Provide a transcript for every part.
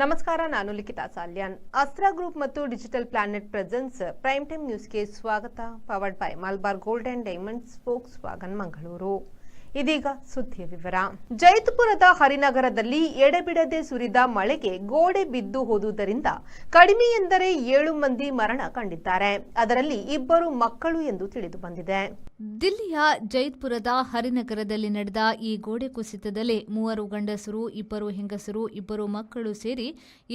ನಮಸ್ಕಾರ, ನಾನು ಲಿಖಿತಾ ಸಾಲ್ಯಾನ್. ಅಸ್ತ್ರ ಗ್ರೂಪ್ ಮತ್ತು digital planet presence prime time ನ್ಯೂಸ್ಗೆ ಸ್ವಾಗತ. Powered by Malabar gold and diamonds, Volkswagen Mangaluru. ಇದೀಗ ಸುದ್ದಿಯ ವಿವರ. ಜೈತ್ಪುರದ ಹರಿನಗರದಲ್ಲಿ ಎಡೆಬಿಡದೆ ಸುರಿದ ಮಳೆಗೆ ಗೋಡೆ ಬಿದ್ದು ಹೋದುದರಿಂದ ಕಡಿಮೆ ಎಂದರೆ 7 ಮಂದಿ ಮರಣ ಕಂಡಿದ್ದಾರೆ. ಅದರಲ್ಲಿ 2 ಮಕ್ಕಳು ಎಂದು ತಿಳಿದು ಬಂದಿದೆ. ದಿಲ್ಲಿಯ ಜೈತ್ಪುರದ ಹರಿನಗರದಲ್ಲಿ ನಡೆದ ಈ ಗೋಡೆ ಕುಸಿತದಲ್ಲಿ 3 ಗಂಡಸರು, 2 ಹೆಂಗಸರು, 2 ಮಕ್ಕಳು ಸೇರಿ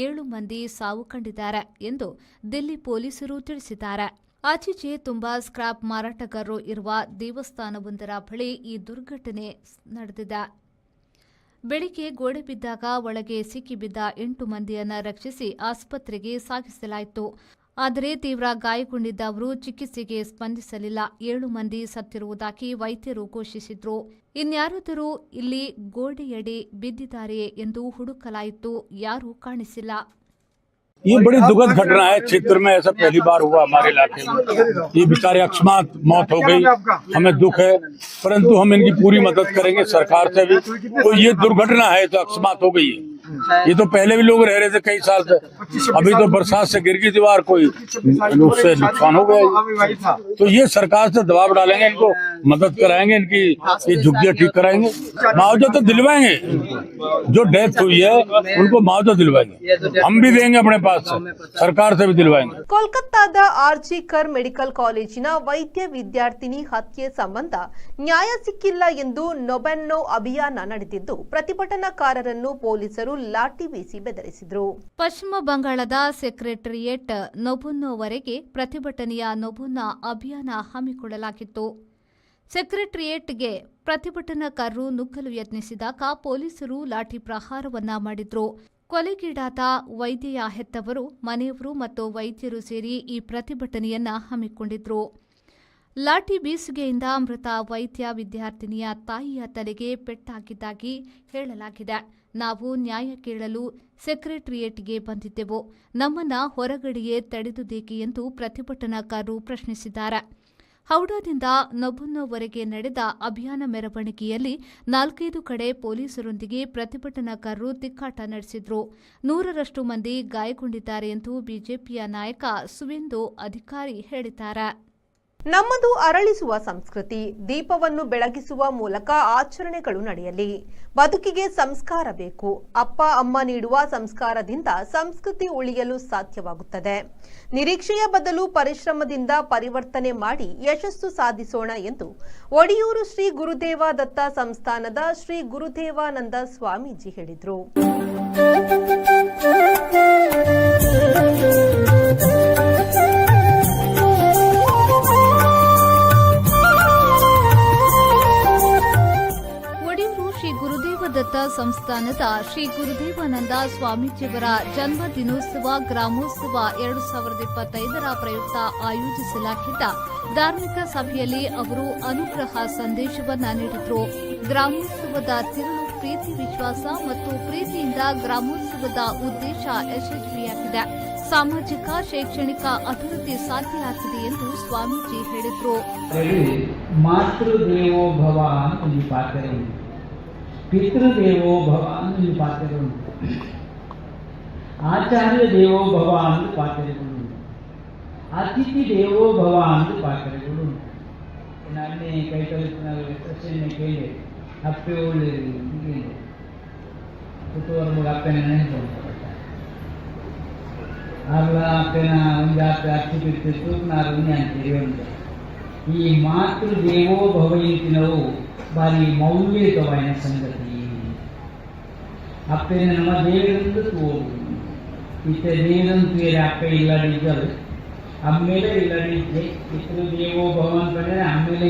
7 ಮಂದಿ ಸಾವು ಕಂಡಿದ್ದಾರೆ ಎಂದು ದಿಲ್ಲಿ ಪೊಲೀಸರು ತಿಳಿಸಿದ್ದಾರೆ. ಆಚೀಚೆ ತುಂಬಾ ಸ್ಕ್ರಾಪ್ ಮಾರಾಟಗಾರರು ಇರುವ ದೇವಸ್ಥಾನವೊಂದರ ಬಳಿ ಈ ದುರ್ಘಟನೆ ನಡೆದಿದೆ. ಬೆಳಿಗ್ಗೆ ಗೋಡೆ ಬಿದ್ದಾಗ ಒಳಗೆ ಸಿಕ್ಕಿಬಿದ್ದ 8 ಮಂದಿಯನ್ನು ರಕ್ಷಿಸಿ ಆಸ್ಪತ್ರೆಗೆ ಸಾಗಿಸಲಾಯಿತು. ಆದರೆ ತೀವ್ರ ಗಾಯಗೊಂಡಿದ್ದವರು ಚಿಕಿತ್ಸೆಗೆ ಸ್ಪಂದಿಸಲಿಲ್ಲ. 7 ಮಂದಿ ಸತ್ತಿರುವುದಾಗಿ ವೈದ್ಯರು ಘೋಷಿಸಿದ್ರು. ಇನ್ಯಾರಾದರೂ ಇಲ್ಲಿ ಗೋಡೆಯಡಿ ಬಿದ್ದಿದ್ದಾರೆಯೇ ಎಂದು ಹುಡುಕಲಾಯಿತು. ಯಾರೂ ಕಾಣಿಸಿಲ್ಲ. ये बड़ी दुखद घटना है। क्षेत्र में ऐसा पहली बार हुआ हमारे इलाके में। ये बेचारे अकस्मात मौत हो गई, हमें दुख है, परंतु हम इनकी पूरी मदद करेंगे सरकार से भी। तो ये दुर्घटना है तो अकस्मात हो गई है। ये तो पहले भी लोग रह रहे थे कई साल से, अभी तो बरसात से गिर गई दीवार, कोई उससे नुकसान हो गया। तो ये सरकार से दबाव डालेंगे, इनको मदद कराएंगे, इनकी ये झुग्गियां ठीक कराएंगे, मुआवजा तो दिलवाएंगे। जो डेथ हुई है उनको मुआवजा दिलवाएंगे, हम भी देंगे अपने पास से, सरकार से भी दिलवाएंगे. ಕೋಲ್ಕತ್ತಾದ ಆರ್ಜಿಕರ್ ಮೆಡಿಕಲ್ ಕಾಲೇಜಿನ ವೈದ್ಯ ವಿದ್ಯಾರ್ಥಿನಿ ಹತ್ಯೆ ಸಂಬಂಧ ನ್ಯಾಯ ಸಿಕ್ಕಿಲ್ಲ ಎಂದು ನೊಬೆನ್ನೋ ಅಭಿಯಾನ ನಡೆದಿದ್ದು ಪ್ರತಿಭಟನಾಕಾರರನ್ನು ಪೊಲೀಸರು ಲಾಠಿ ಬೀಸಿ ಬೆದರಿಸಿದರು. ಪಶ್ಚಿಮ ಬಂಗಾಳದ ಸೆಕ್ರೆಟರಿಯೇಟ್ ನೊಬುನ್ನೋವರೆಗೆ ಪ್ರತಿಭಟನೆಯ ನೊಬುನ್ನ ಅಭಿಯಾನ ಹಮ್ಮಿಕೊಳ್ಳಲಾಗಿತ್ತು. ಸೆಕ್ರೆಟರಿಯೇಟ್ಗೆ ಪ್ರತಿಭಟನಾಕಾರರು ನುಗ್ಗಲು ಯತ್ನಿಸಿದಾಗ ಪೊಲೀಸರು ಲಾಠಿ ಪ್ರಹಾರವನ್ನ ಮಾಡಿದ್ರು. ಕೊಲೆಗೀಡಾದ ವೈದ್ಯೆಯ ಹೆತ್ತವರು, ಮನೆಯವರು ಮತ್ತು ವೈದ್ಯರು ಸೇರಿ ಈ ಪ್ರತಿಭಟನೆಯನ್ನ ಹಮ್ಮಿಕೊಂಡಿದ್ರು. ಲಾಠಿ ಬೀಸುಗೆಯಿಂದ ಮೃತ ವೈದ್ಯ ವಿದ್ಯಾರ್ಥಿನಿಯ ತಾಯಿಯ ತಲೆಗೆ ಪೆಟ್ಟಾಗಿದ್ದಾಗಿ ಹೇಳಲಾಗಿದೆ. ನಾವು ನ್ಯಾಯ ಕೇಳಲು ಸೆಕ್ರೆಟರಿಯೇಟ್ಗೆ ಬಂದಿದ್ದೆವು, ನಮ್ಮನ್ನ ಹೊರಗಡೆಯೇ ತಡೆದುದೇಕೆ ಎಂದು ಪ್ರತಿಭಟನಾಕಾರರು ಪ್ರಶ್ನಿಸಿದ್ದಾರೆ. ಹೌಡಾದಿಂದ ನೊಬುನ್ನೋವರೆಗೆ ನಡೆದ ಅಭಿಯಾನ ಮೆರವಣಿಗೆಯಲ್ಲಿ 4-5 ಕಡೆ ಪೊಲೀಸರೊಂದಿಗೆ ಪ್ರತಿಭಟನಾಕಾರರು ತಿಕ್ಕಾಟ ನಡೆಸಿದ್ರು. 100ರಷ್ಟು ಮಂದಿ ಗಾಯಗೊಂಡಿದ್ದಾರೆ ಎಂದು ಬಿಜೆಪಿಯ ನಾಯಕ ಸುವೇಂದು ಅಧಿಕಾರಿ ಹೇಳಿದ್ದಾರೆ. ನಮ್ಮದು ಅರಳಿಸುವ ಸಂಸ್ಕೃತಿ. ದೀಪವನ್ನು ಬೆಳಗಿಸುವ ಮೂಲಕ ಆಚರಣೆಗಳು ನಡೆಯಲಿ. ಬದುಕಿಗೆ ಸಂಸ್ಕಾರ ಬೇಕು. ಅಪ್ಪ ಅಮ್ಮ ನೀಡುವ ಸಂಸ್ಕಾರದಿಂದ ಸಂಸ್ಕೃತಿ ಉಳಿಯಲು ಸಾಧ್ಯವಾಗುತ್ತದೆ. ನಿರೀಕ್ಷೆಯ ಬದಲು ಪರಿಶ್ರಮದಿಂದ ಪರಿವರ್ತನೆ ಮಾಡಿ ಯಶಸ್ಸು ಸಾಧಿಸೋಣ ಎಂದು ಒಡಿಯೂರು ಶ್ರೀ ಗುರುದೇವ ದತ್ತ ಸಂಸ್ಥಾನದ ಶ್ರೀ ಗುರುದೇವಾನಂದ ಸ್ವಾಮೀಜಿ ಹೇಳಿದರು. ದತ್ತ ಸಂಸ್ಥಾನದ ಶ್ರೀ ಗುರುದೇವಾನಂದ ಸ್ವಾಮೀಜಿಯವರ ಜನ್ಮ ದಿನೋತ್ಸವ ಗ್ರಾಮೋತ್ಸವ 2025ರ ಪ್ರಯುಕ್ತ ಆಯೋಜಿಸಲಾಗಿದ್ದ ಧಾರ್ಮಿಕ ಸಭೆಯಲ್ಲಿ ಅವರು ಅನುಗ್ರಹ ಸಂದೇಶವನ್ನ ನೀಡಿದರು. ಗ್ರಾಮೋತ್ಸವದ ತಿರುಳು ಪ್ರೀತಿ, ವಿಶ್ವಾಸ ಮತ್ತು ಪ್ರೀತಿಯಿಂದ ಗ್ರಾಮೋತ್ಸವದ ಉದ್ದೇಶ ಯಶಸ್ವಿಯಾಗಿದೆ. ಸಾಮಾಜಿಕ, ಶೈಕ್ಷಣಿಕ ಅಭಿವೃದ್ಧಿ ಸಾಧ್ಯವಾಗಿದೆ ಎಂದು ಸ್ವಾಮೀಜಿ ಹೇಳಿದರು. ಮಾತೃದೇವೋಭವ ಪಿತೃದೇವೋ ಭವ ಅಂತ ಪಾತ್ರಗಳು, ಆಚಾರ್ಯ ದೇವೋ ಭವ ಅಂತ ಪಾತ್ರಗಳು, ಅತಿಥಿ ದೇವೋ ಭವ ಅಂತ ಪಾತ್ರಗಳು. ನಾನೇ ಕೈ ಕಲಿತ ಪ್ರಶ್ನೆ ಕೇಳಿ ಅಪ್ಪೆ ಒಳ್ಳೆ ಕುಟುಂಬ ಅಪ್ಪನ ನೆನಪುಂಟು ಅಲ್ಲ ಅಪ್ಪನ ಒಂದು ಅಪ್ಪೆ ಅಚ್ಚಿ ಬಿಟ್ಟಿತ್ತು ನಾನು ಅಂತೀವಿ ಅಂತ. ಈ ಮಾತೃ ದೇವೋ ಭವ ಇಂತಿನವು ಭಾರಿ ಮೌಲ್ಯಯುತವಾದ ಸಂಗತಿ. ಅಪ್ಪೆ ನಮ್ಮ ದೇವರಂದು ತೋರು ಇತ್ತ ದೇವರಂದು ಬೇರೆ ಅಪ್ಪೆ ಇಲ್ಲದಿದ್ದರು, ಅಮ್ಮೇಲೆ ಇಲ್ಲದಿದ್ದೆ ಇತರ ದೇವೋ ಭವ ಅಂತಂದ್ರೆ ಅಮ್ಮೇಲೆ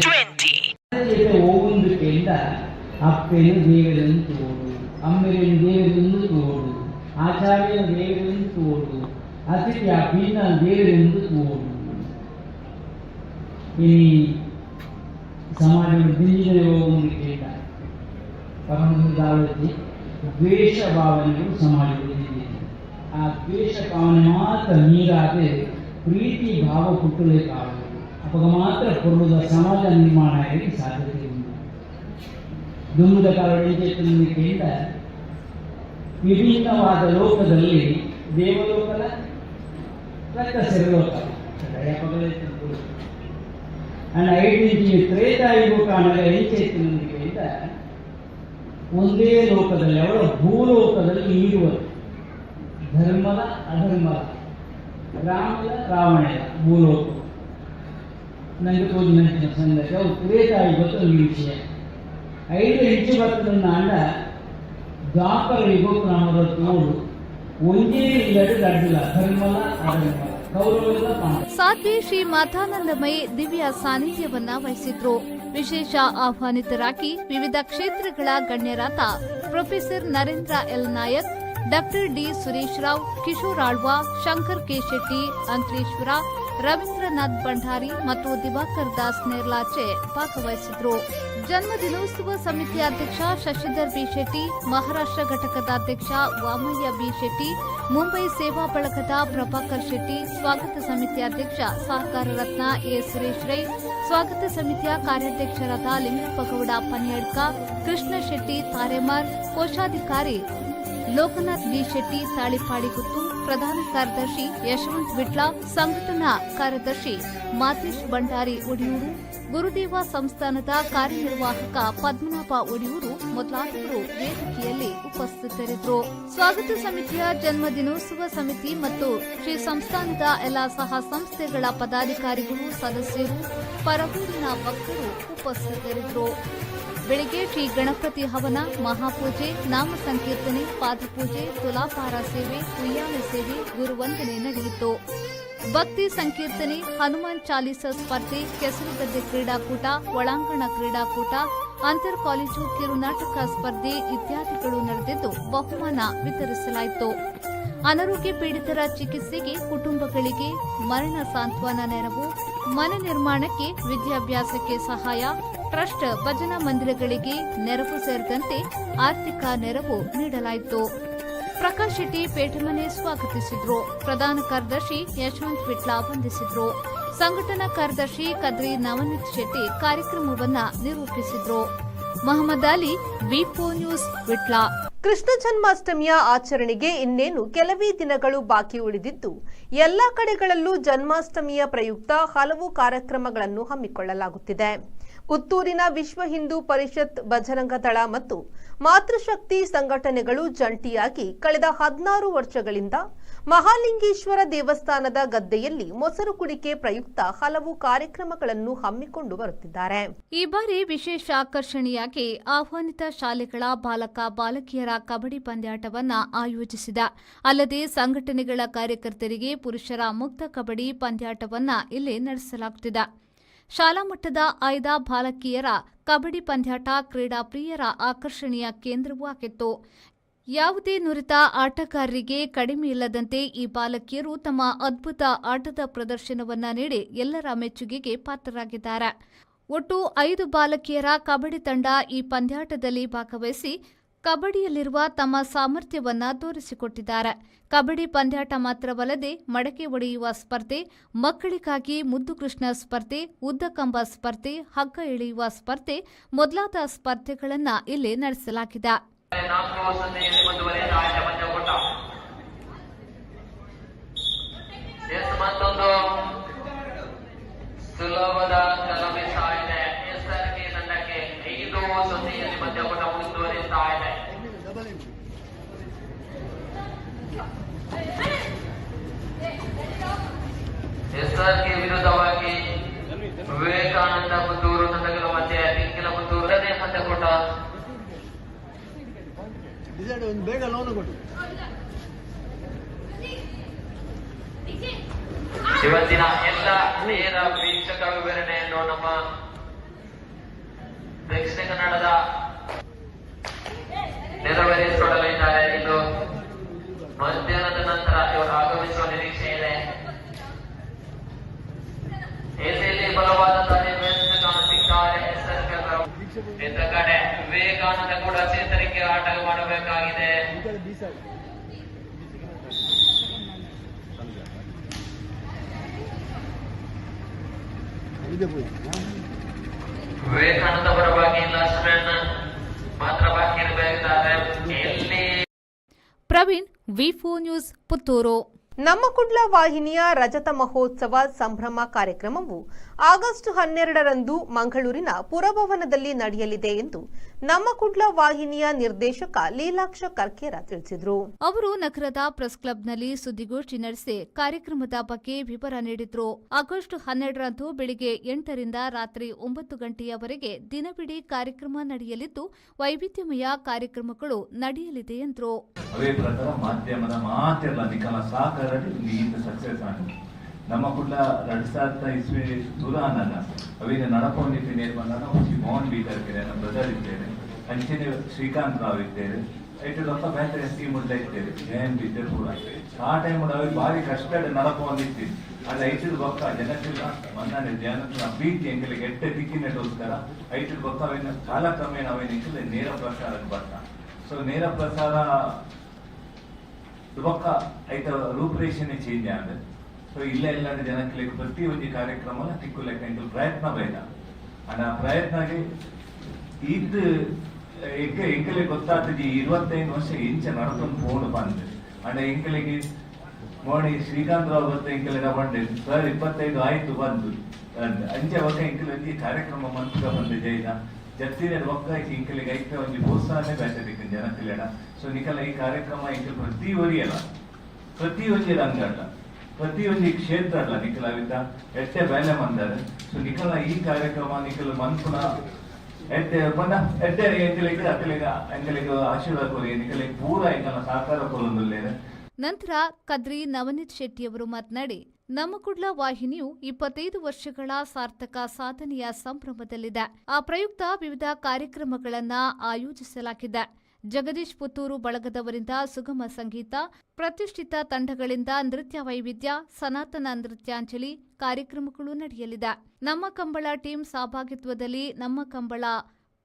ಹೋಗುಂದಿಕೆಯಿಂದ ಅಪ್ಪೆನ ದೇವರನ್ನು ತೋರು, ಅಮ್ಮೇಲೆ ದೇವರನ್ನು ತೋರು, ಆಚಾರ್ಯ ದೇವರನ್ನು ತೋರು, ಅತಿಥಿ ಅಪ್ಪಿನ ದೇವರನ್ನು ತೋರು. ಈ ಸಮಾಜದ ದಿನದ ಹೋಗುವುದಕ್ಕಿಂತ ಪರಮದಾವತಿ ದ್ವೇಷ ಭಾವನೆಗಳು ಸಮಾಜದಲ್ಲಿ ಆ ದ್ವೇಷ ಭಾವನೆ ಮಾತ್ರ ನೀರಾದರೆ ಪ್ರೀತಿ ಭಾವ ಹುಟ್ಟಬೇಕಾಗುವುದು. ಅವಾಗ ಮಾತ್ರ ಕೊಡುವುದ ಸಮಾಜ ನಿರ್ಮಾಣ ಆಗಲಿಕ್ಕೆ ಸಾಧ್ಯತೆ ಉಂಟು. ದುಮ್ಮದ ಕಾಲ ಎಚ್ಚೆತ್ತುವುದಕ್ಕಿಂತ ವಿಭಿನ್ನವಾದ ಲೋಕದಲ್ಲಿ ದೇವಲೋಕದ ರಕ್ಕಸರ ಅಂಡ್ ಐಡೆಂಟಿಟಿ ತ್ರೇತಾಯುಗ ಕಾಣದ ಹೆಚ್ಚೆತ್ತಿನೊಂದಿಗೆಯಿಂದ ಒಂದೇ ಲೋಕದಲ್ಲಿ ಅವರ ಭೂಲೋಕದಲ್ಲಿ ಇರುವರು ಧರ್ಮದ ಅಧರ್ಮದ ರಾಮದ ರಾವಣದ ಭೂಲೋಕ ನನಗೆ ತೋರಿನ ಸಂದರ್ಭ ಅವು ತ್ರೇತಾಯುಗದ ಈ ವಿಷಯ 5 ಇಂಚು ಬರ್ತದನ್ನ ಅಂಡ ದ್ವಾಪರ ಯುಗಕ್ಕೆ ನಾವು ನೋಡು ಒಂದೇ ಇಲ್ಲದೆ ಗಡ್ಡಿಲ್ಲ ಧರ್ಮದ ಅಧರ್ಮದ ಕೌರವದ ಪಾಂಡವ ಸಾಧ್ವಿ ಶ್ರೀ ಮಾತಾನಂದಮಯಿ ದಿವ್ಯ ಸಾನ್ನಿಧ್ಯವನ್ನ ವಹಿಸಿದ್ರು. ವಿಶೇಷ ಆಹ್ವಾನಿತರಾಗಿ ವಿವಿಧ ಕ್ಷೇತ್ರಗಳ ಗಣ್ಯರಾದ professor Narendra L Nayak, doctor D Suresh Rao, Kishore Alva, Shankar K Shetty, Ankaleshwar, Ravindranath Bhandari ಮತ್ತು ದಿವಾಕರ್ ದಾಸ್ ನೇರ್ಲಾಚೆ ಭಾಗವಹಿಸಿದ್ರು. ಜನ್ಮದಿನೋತ್ಸವ ಸಮಿತಿ ಅಧ್ಯಕ್ಷ ಶಶಿಧರ್ ಬಿ ಶೆಟ್ಟಿ, ಮಹಾರಾಷ್ಟ್ರ ಘಟಕದ ಅಧ್ಯಕ್ಷ ವಾಮಯ್ಯ ಬಿ ಶೆಟ್ಟಿ, ಮುಂಬೈ ಸೇವಾ ಬಳಗದ ಪ್ರಭಾಕರ್ ಶೆಟ್ಟಿ, ಸ್ವಾಗತ ಸಮಿತಿ ಅಧ್ಯಕ್ಷ ಸಹಕಾರ ರತ್ನ ಎ ಸುರೇಶ್ ರೈ, ಸ್ವಾಗತ ಸಮಿತಿಯ ಕಾರ್ಯಾಧ್ಯಕ್ಷರಾದ ಲಿಂಗಪ್ಪಗೌಡ ಪನ್ಯಡ್ಕ, ಕೃಷ್ಣ ಶೆಟ್ಟಿ ತಾರೆಮಾರ್, ಕೋಶಾಧಿಕಾರಿ ಲೋಕನಾಥ್ ಬಿ ಶೆಟ್ಟಿ ತಾಳಿಪಾಡಿಗುತ್ತು, ಪ್ರಧಾನ ಕಾರ್ಯದರ್ಶಿ ಯಶವಂತ್ ವಿಟ್ಲ, ಸಂಘಟನಾ ಕಾರ್ಯದರ್ಶಿ ಮಾತೇಶ್ ಭಂಡಾರಿ ಒಡಿಯೂರು, ಗುರುದೇವ ಸಂಸ್ಥಾನದ ಕಾರ್ಯನಿರ್ವಾಹಕ ಪದ್ಮನಾಭ ಒಡಿಯೂರು ಮೊದಲಾದವರು ವೇದಿಕೆಯಲ್ಲಿ ಉಪಸ್ಥಿತರಿದ್ದರು. ಸ್ವಾಗತ ಸಮಿತಿಯ ಜನ್ಮದಿನೋತ್ಸವ ಸಮಿತಿ ಮತ್ತು ಶ್ರೀ ಸಂಸ್ಥಾನದ ಎಲ್ಲ ಸಹ ಸಂಸ್ಥೆಗಳ ಪದಾಧಿಕಾರಿಗಳು, ಸದಸ್ಯರು, ಪರವೂರಿನ ಭಕ್ತರು ಉಪಸ್ಥಿತರಿದ್ದರು. ಬೆಳಿಗ್ಗೆ ಶ್ರೀ ಗಣಪತಿ ಹವನ, ಮಹಾಪೂಜೆ, ನಾಮ ಸಂಕೀರ್ತನೆ, ಪಾದಪೂಜೆ, ತುಲಾಭಾರ ಸೇವೆ, ಉಯ್ಯಾಲ ಸೇವೆ, ಗುರುವಂದನೆ ನಡೆಯಿತು. ಭಕ್ತಿ ಸಂಕೀರ್ತನೆ, ಹನುಮಾನ್ ಚಾಲೀಸ ಸ್ಪರ್ಧೆ, ಕೆಸರುಗದ್ದೆ ಕ್ರೀಡಾಕೂಟ, ಒಳಾಂಗಣ ಕ್ರೀಡಾಕೂಟ, ಅಂತರ್ ಕಾಲೇಜು ಕಿರುನಾಟಕ ಸ್ಪರ್ಧೆ ಇತ್ಯಾದಿಗಳು ನಡೆದಿದ್ದು ಬಹುಮಾನ ವಿತರಿಸಲಾಯಿತು. ಅನಾರೋಗ್ಯ ಪೀಡಿತರ ಚಿಕಿತ್ಸೆಗೆ ಕುಟುಂಬಗಳಿಗೆ ಮರಣ ಸಾಂತ್ವನ ನೆರವು, ಮನೆ ನಿರ್ಮಾಣಕ್ಕೆ, ವಿದ್ಯಾಭ್ಯಾಸಕ್ಕೆ ಸಹಾಯ, ಟ್ರಸ್ಟ್ ಭಜನಾ ಮಂದಿರಗಳಿಗೆ ನೆರವು ಸೇರಿದಂತೆ ಆರ್ಥಿಕ ನೆರವು ನೀಡಲಾಯಿತು. ಪ್ರಕಾಶ್ ಶೆಟ್ಟಿ ಪೇಟೆಮನೆ ಸ್ವಾಗತಿಸಿದ್ರು. ಪ್ರಧಾನ ಕಾರ್ಯದರ್ಶಿ ಯಶವಂತ್ ವಿಟ್ಲ ವಂದಿಸಿದ್ರು. ಸಂಘಟನಾ ಕಾರ್ಯದರ್ಶಿ ಕದ್ರಿ ನವನೀತ್ ಶೆಟ್ಟಿ ಕಾರ್ಯಕ್ರಮವನ್ನ ನಿರೂಪಿಸಿದ್ರು. ಮಹಮ್ಮದ್ ಅಲಿ, ವಿಪೋ ನ್ಯೂಸ್, ವಿಟ್ಲ. ಕೃಷ್ಣ ಜನ್ಮಾಷ್ಟಮಿಯ ಆಚರಣೆಗೆ ಇನ್ನೇನು ಕೆಲವೇ ದಿನಗಳು ಬಾಕಿ ಉಳಿದಿದ್ದು ಎಲ್ಲಾ ಕಡೆಗಳಲ್ಲೂ ಜನ್ಮಾಷ್ಟಮಿಯ ಪ್ರಯುಕ್ತ ಹಲವು ಕಾರ್ಯಕ್ರಮಗಳನ್ನು ಹಮ್ಮಿಕೊಳ್ಳಲಾಗುತ್ತಿದೆ. ಪುತ್ತೂರಿನ ವಿಶ್ವ ಹಿಂದೂ ಪರಿಷತ್, ಬಜರಂಗ ದಳ ಮತ್ತು ಮಾತೃಶಕ್ತಿ ಸಂಘಟನೆಗಳು ಜಂಟಿಯಾಗಿ ಕಳೆದ 16 ವರ್ಷಗಳಿಂದ ಮಹಾಲಿಂಗೇಶ್ವರ ದೇವಸ್ಥಾನದ ಗದ್ದೆಯಲ್ಲಿ ಮೊಸರು ಕುಡಿಕೆ ಪ್ರಯುಕ್ತ ಹಲವು ಕಾರ್ಯಕ್ರಮಗಳನ್ನು ಹಮ್ಮಿಕೊಂಡು ಬರುತ್ತಿದ್ದಾರೆ. ಈ ಬಾರಿ ವಿಶೇಷ ಆಕರ್ಷಣೆಯಾಗಿ ಆಹ್ವಾನಿತ ಶಾಲೆಗಳ ಬಾಲಕ ಬಾಲಕಿಯರ ಕಬಡ್ಡಿ ಪಂದ್ಯಾಟವನ್ನ ಆಯೋಜಿಸಿದ. ಅಲ್ಲದೆ ಸಂಘಟನೆಗಳ ಕಾರ್ಯಕರ್ತರಿಗೆ ಪುರುಷರ ಮುಕ್ತ ಕಬಡ್ಡಿ ಪಂದ್ಯಾಟವನ್ನ ಇಲ್ಲಿ ನಡೆಸಲಾಗುತ್ತಿದೆ. ಶಾಲಾ ಮಟ್ಟದ ಆಯ್ದ ಬಾಲಕಿಯರ ಕಬಡ್ಡಿ ಪಂದ್ಯಾಟ ಕ್ರೀಡಾ ಪ್ರಿಯರ ಆಕರ್ಷಣೆಯ ಕೇಂದ್ರವೂ ಆಗಿತ್ತು. ಯಾವುದೇ ನುರಿತ ಆಟಗಾರರಿಗೆ ಕಡಿಮೆ ಇಲ್ಲದಂತೆ ಈ ಬಾಲಕಿಯರು ತಮ್ಮ ಅದ್ಭುತ ಆಟದ ಪ್ರದರ್ಶನವನ್ನ ನೀಡಿ ಎಲ್ಲರ ಮೆಚ್ಚುಗೆಗೆ ಪಾತ್ರರಾಗಿದ್ದಾರೆ. ಒಟ್ಟು 5 ಬಾಲಕಿಯರ ಕಬಡ್ಡಿ ತಂಡ ಈ ಪಂದ್ಯಾಟದಲ್ಲಿ ಭಾಗವಹಿಸಿ ಕಬಡ್ಡಿಯಲ್ಲಿರುವ ತಮ್ಮ ಸಾಮರ್ಥ್ಯವನ್ನ ತೋರಿಸಿಕೊಟ್ಟಿದ್ದಾರೆ. ಕಬಡ್ಡಿ ಪಂದ್ಯಾಟ ಮಾತ್ರವಲ್ಲದೆ ಮಡಕೆ ಒಡೆಯುವ ಸ್ಪರ್ಧೆ, ಮಕ್ಕಳಿಗಾಗಿ ಮುದ್ದು ಕೃಷ್ಣ ಸ್ಪರ್ಧೆ, ಉದ್ದ ಕಂಬ ಸ್ಪರ್ಧೆ, ಹಗ್ಗ ಎಳೆಯುವ ಸ್ಪರ್ಧೆ ಮೊದಲಾದ ಸ್ಪರ್ಧೆಗಳನ್ನು ಇಲ್ಲಿ ನಡೆಸಲಾಗಿದೆ. ಸುಲಭದ ಕಲಮೆ ಸಾಯಿದೆ ಎಸ್ಆರ್ಕೆ ತಂಡಕ್ಕೆ 5-0 ಮಧ್ಯಪಟ ಮುಂದುವರಿಸ್ತಾ ಇದೆ. ಎಸ್ಆರ್ಕೆ ವಿರುದ್ಧವಾಗಿ ವಿವೇಕಾನಂದ ಪುತ್ತೂರು ತಂಡಗಳ ಮಧ್ಯೆ ಪಿಂಕಿಲ ಪುತ್ತೂರು ಮಧ್ಯಪಟ ಬೇಗ ಲೋನ್ ಕೊಡು. ಇವತ್ತಿನ ಎಲ್ಲ ನೇರ ವೀಕ್ಷಕ ವಿವರಣೆಯನ್ನು ನಮ್ಮ ದಕ್ಷಿಣ ಕನ್ನಡದ ನೆರವೇರಿಸಿಕೊಡಲಿದ್ದಾರೆ. ಇದು ಮಧ್ಯಾಹ್ನದ ನಂತರ ಇವರು ಆಗಮಿಸುವ ನಿರೀಕ್ಷೆ ಇದೆ. ಎಸೆಯಲ್ಲಿ ಬಲವಾದ ಕಾಣುತ್ತಿದ್ದಾರೆ. ಇತ್ತ ಕಡೆ ವಿವೇಕಾನಂದ ಕೂಡ ಚೇತರಿಕೆ ಆಟ ಮಾಡಬೇಕಾಗಿದೆ. ವಿವೇಕಾನಂದ ಪರವಾಗಿ ಲಾಸ್ಟ್ ಮ್ಯಾನ್ ಮಾತ್ರ ಬಾಕಿ ಇರಬೇಕಾದ್ರೆ ಎಲ್ಲಿ ಪ್ರವೀಣ್, ವಿ4 ನ್ಯೂಸ್, ಪುತ್ತೂರು. ನಮ್ಮ ಕುಡ್ಲ ವಾಹಿನಿಯ ರಜತ ಮಹೋತ್ಸವ ಸಂಭ್ರಮ ಕಾರ್ಯಕ್ರಮವು ಆಗಸ್ಟ್ 12ರಂದು ಮಂಗಳೂರಿನ ಪುರಭವನದಲ್ಲಿ ನಡೆಯಲಿದೆ ಎಂದು ನಮ್ಮ ಕುಡ್ಲ ವಾಹಿನಿಯ ನಿರ್ದೇಶಕ ಲೀಲಾಕ್ಷ ಕರ್ಕೇರ ತಿಳಿಸಿದರು. ಅವರು ನಗರದ ಪ್ರೆಸ್ ಕ್ಲಬ್ನಲ್ಲಿ ಸುದ್ದಿಗೋಷ್ಠಿ ನಡೆಸಿ ಕಾರ್ಯಕ್ರಮದ ಬಗ್ಗೆ ವಿವರ ನೀಡಿದರು. ಆಗಸ್ಟ್ 12ರಂದು ಬೆಳಿಗ್ಗೆ 8ರಿಂದ ರಾತ್ರಿ 9 ಗಂಟೆಯವರೆಗೆ ದಿನವಿಡೀ ಕಾರ್ಯಕ್ರಮ ನಡೆಯಲಿದ್ದು ವೈವಿಧ್ಯಮಯ ಕಾರ್ಯಕ್ರಮಗಳು ನಡೆಯಲಿದೆ ಎಂದರು. ಅವೇ ಪ್ರಕಾರ ಮಾಧ್ಯಮದ ಮಾತೆಲ್ಲ ನಿಕಲ ಸಾಕಾರಡಿ ಇಂದು ಸಕ್ಸಸ್ ಆಗಿದೆ. ನಮ್ಮ ಕುಡ್ಲ 2000 ಇಸ್ವಿ ದೂರಾನಲ್ಲ ಅವೇನು ನಡಕೊಂಡಿದ್ದು ನಿರ್ಮಾಣ ಮೋಹನ್ ಬೀದರ್ಗೆರೆ ನಮ್ಮ ಬ್ರದರ್ ಇದ್ದೇವೆ, ಅಂಚನೆ ಶ್ರೀಕಾಂತ್ ರಾವ್ ಇದ್ದೇವೆ, ಐಟೊಂದು ಬೇರೆ ಸ್ಕೀಮ್ ಉಳ್ಳ ಇದ್ದೇವೆ, ಜಯನ್ ಬಿದ್ದರು ಕೂಡ ಆ ಟೈಮ್ ಅವ್ರಿಗೆ ಭಾರಿ ಕಷ್ಟ ನಡಕೊಂಡಿತ್ತು. ಅದು ಐಟದ ಬೊಕ್ಕ ಜನಕ್ಕಿಲ್ಲ ಮನ್ನಾನೆ ಜನ ಪ್ರೀತಿ ಎಂಗಳಿಗೆ ಎಟ್ಟ ದಿಕ್ಕಿನಗೋಸ್ಕರ ಐಟದ ಬೊಕ್ಕ ಅವೇನು ಕಾಲಕ್ರಮೇಣ ಅವೇನಿಂಕಲೆ ನೇರ ಪ್ರಸಾರಕ್ಕೆ ಬರ್ತ. ಸೊ ನೇರ ಪ್ರಸಾರ ಬೊಕ್ಕ ಐತ ರೂಪರೇಷನೆ ಚೇಂಜ್ ಆದ. ಸೊ ಇಲ್ಲ ಜನಕ್ಕೆ ಪ್ರತಿಯೊಂದು ಕಾರ್ಯಕ್ರಮ ತಿಕ್ಕು ಲೆಕ್ಕ ಪ್ರಯತ್ನ ಬೇಡ ಅಂಡ್ ಆ ಪ್ರಯತ್ನಗೆ ಇದು ಎಂಕಲೆ ಗೊತ್ತಾಗ್ತದೆ 25 ವರ್ಷ ಇಂಚ ನಡ್ಕೊಂಡು ಫೋನ್ ಬಂದು ಅಂಡ್ ಎಂಕಲಿಗೆ ನೋಡಿ ಶ್ರೀಕಾಂತ್ ರಾವ್ ಗೊತ್ತ ಎಂಕಲೆ ಬಂದೆ ಸರ್ 25 ಆಯ್ತು ಬಂದು ಅಂಚೆ ಒಕ್ಕ ಎಂಕಲೆ ಕಾರ್ಯಕ್ರಮ ಮಂತ್ರ ಬಂದೆ ಜೈನ ಜತ್ತಿನ ಒಕ್ಕ ಇಂಕಲಿಗೆ ಐತ ಒಂದು ಪ್ರೋತ್ಸಾಹನೆ ಬೇಟದಿಕ್ಕ ಜನಕ್ಕಿಲ್ಲ. ಸೊ ನಿಕಲ ಈ ಕಾರ್ಯಕ್ರಮ ಇಂಕ ಪ್ರತಿಯೊಂದು ರಂಗಲ್ಲ ಪ್ರತಿಯೊಂದು ಕ್ಷೇತ್ರ ಅಲ್ಲ ನಿಖಲಾವಿದ್ದ ಎಷ್ಟೇ ಬೇಲೆ ಮಂದಾರೆ. ಸೊ ನಿಖಲ ಈ ಕಾರ್ಯಕ್ರಮ ನಿಖಲ ಮನ್ಪುನ ಎಡ್ಡೆ ಬಂದ ಎಡ್ಡೆ ಎಂಕಲಿಗೆ ಆಶೀರ್ವಾದ ಕೊಲಿ ನಿಖಲಿಗೆ ಪೂರ ಎಂಕಲ ಸಾಕಾರ ಕೊಲ್ಲೊಂದುಲ್ಲೇನೆ. ನಂತರ ಕದ್ರಿ ನವನೀತ್ ಶೆಟ್ಟಿಯವರು ಮಾತನಾಡಿ, ನಮ್ಮ ಕುಡ್ಲ ವಾಹಿನಿಯು 25 ವರ್ಷಗಳ ಸಾರ್ಥಕ ಸಾಧನೆಯ ಸಂಭ್ರಮದಲ್ಲಿದೆ. ಆ ಪ್ರಯುಕ್ತ ವಿವಿಧ ಕಾರ್ಯಕ್ರಮಗಳನ್ನು ಆಯೋಜಿಸಲಾಗಿದೆ. ಜಗದೀಶ್ ಪುತ್ತೂರು ಬಳಗದವರಿಂದ ಸುಗಮ ಸಂಗೀತ, ಪ್ರತಿಷ್ಠಿತ ತಂಡಗಳಿಂದ ನೃತ್ಯ ವೈವಿಧ್ಯ, ಸನಾತನ ನೃತ್ಯಾಂಜಲಿ ಕಾರ್ಯಕ್ರಮಗಳು ನಡೆಯಲಿದೆ. ನಮ್ಮ ಕಂಬಳ ಟೀಮ್ ಸಹಭಾಗಿತ್ವದಲ್ಲಿ ನಮ್ಮ ಕಂಬಳ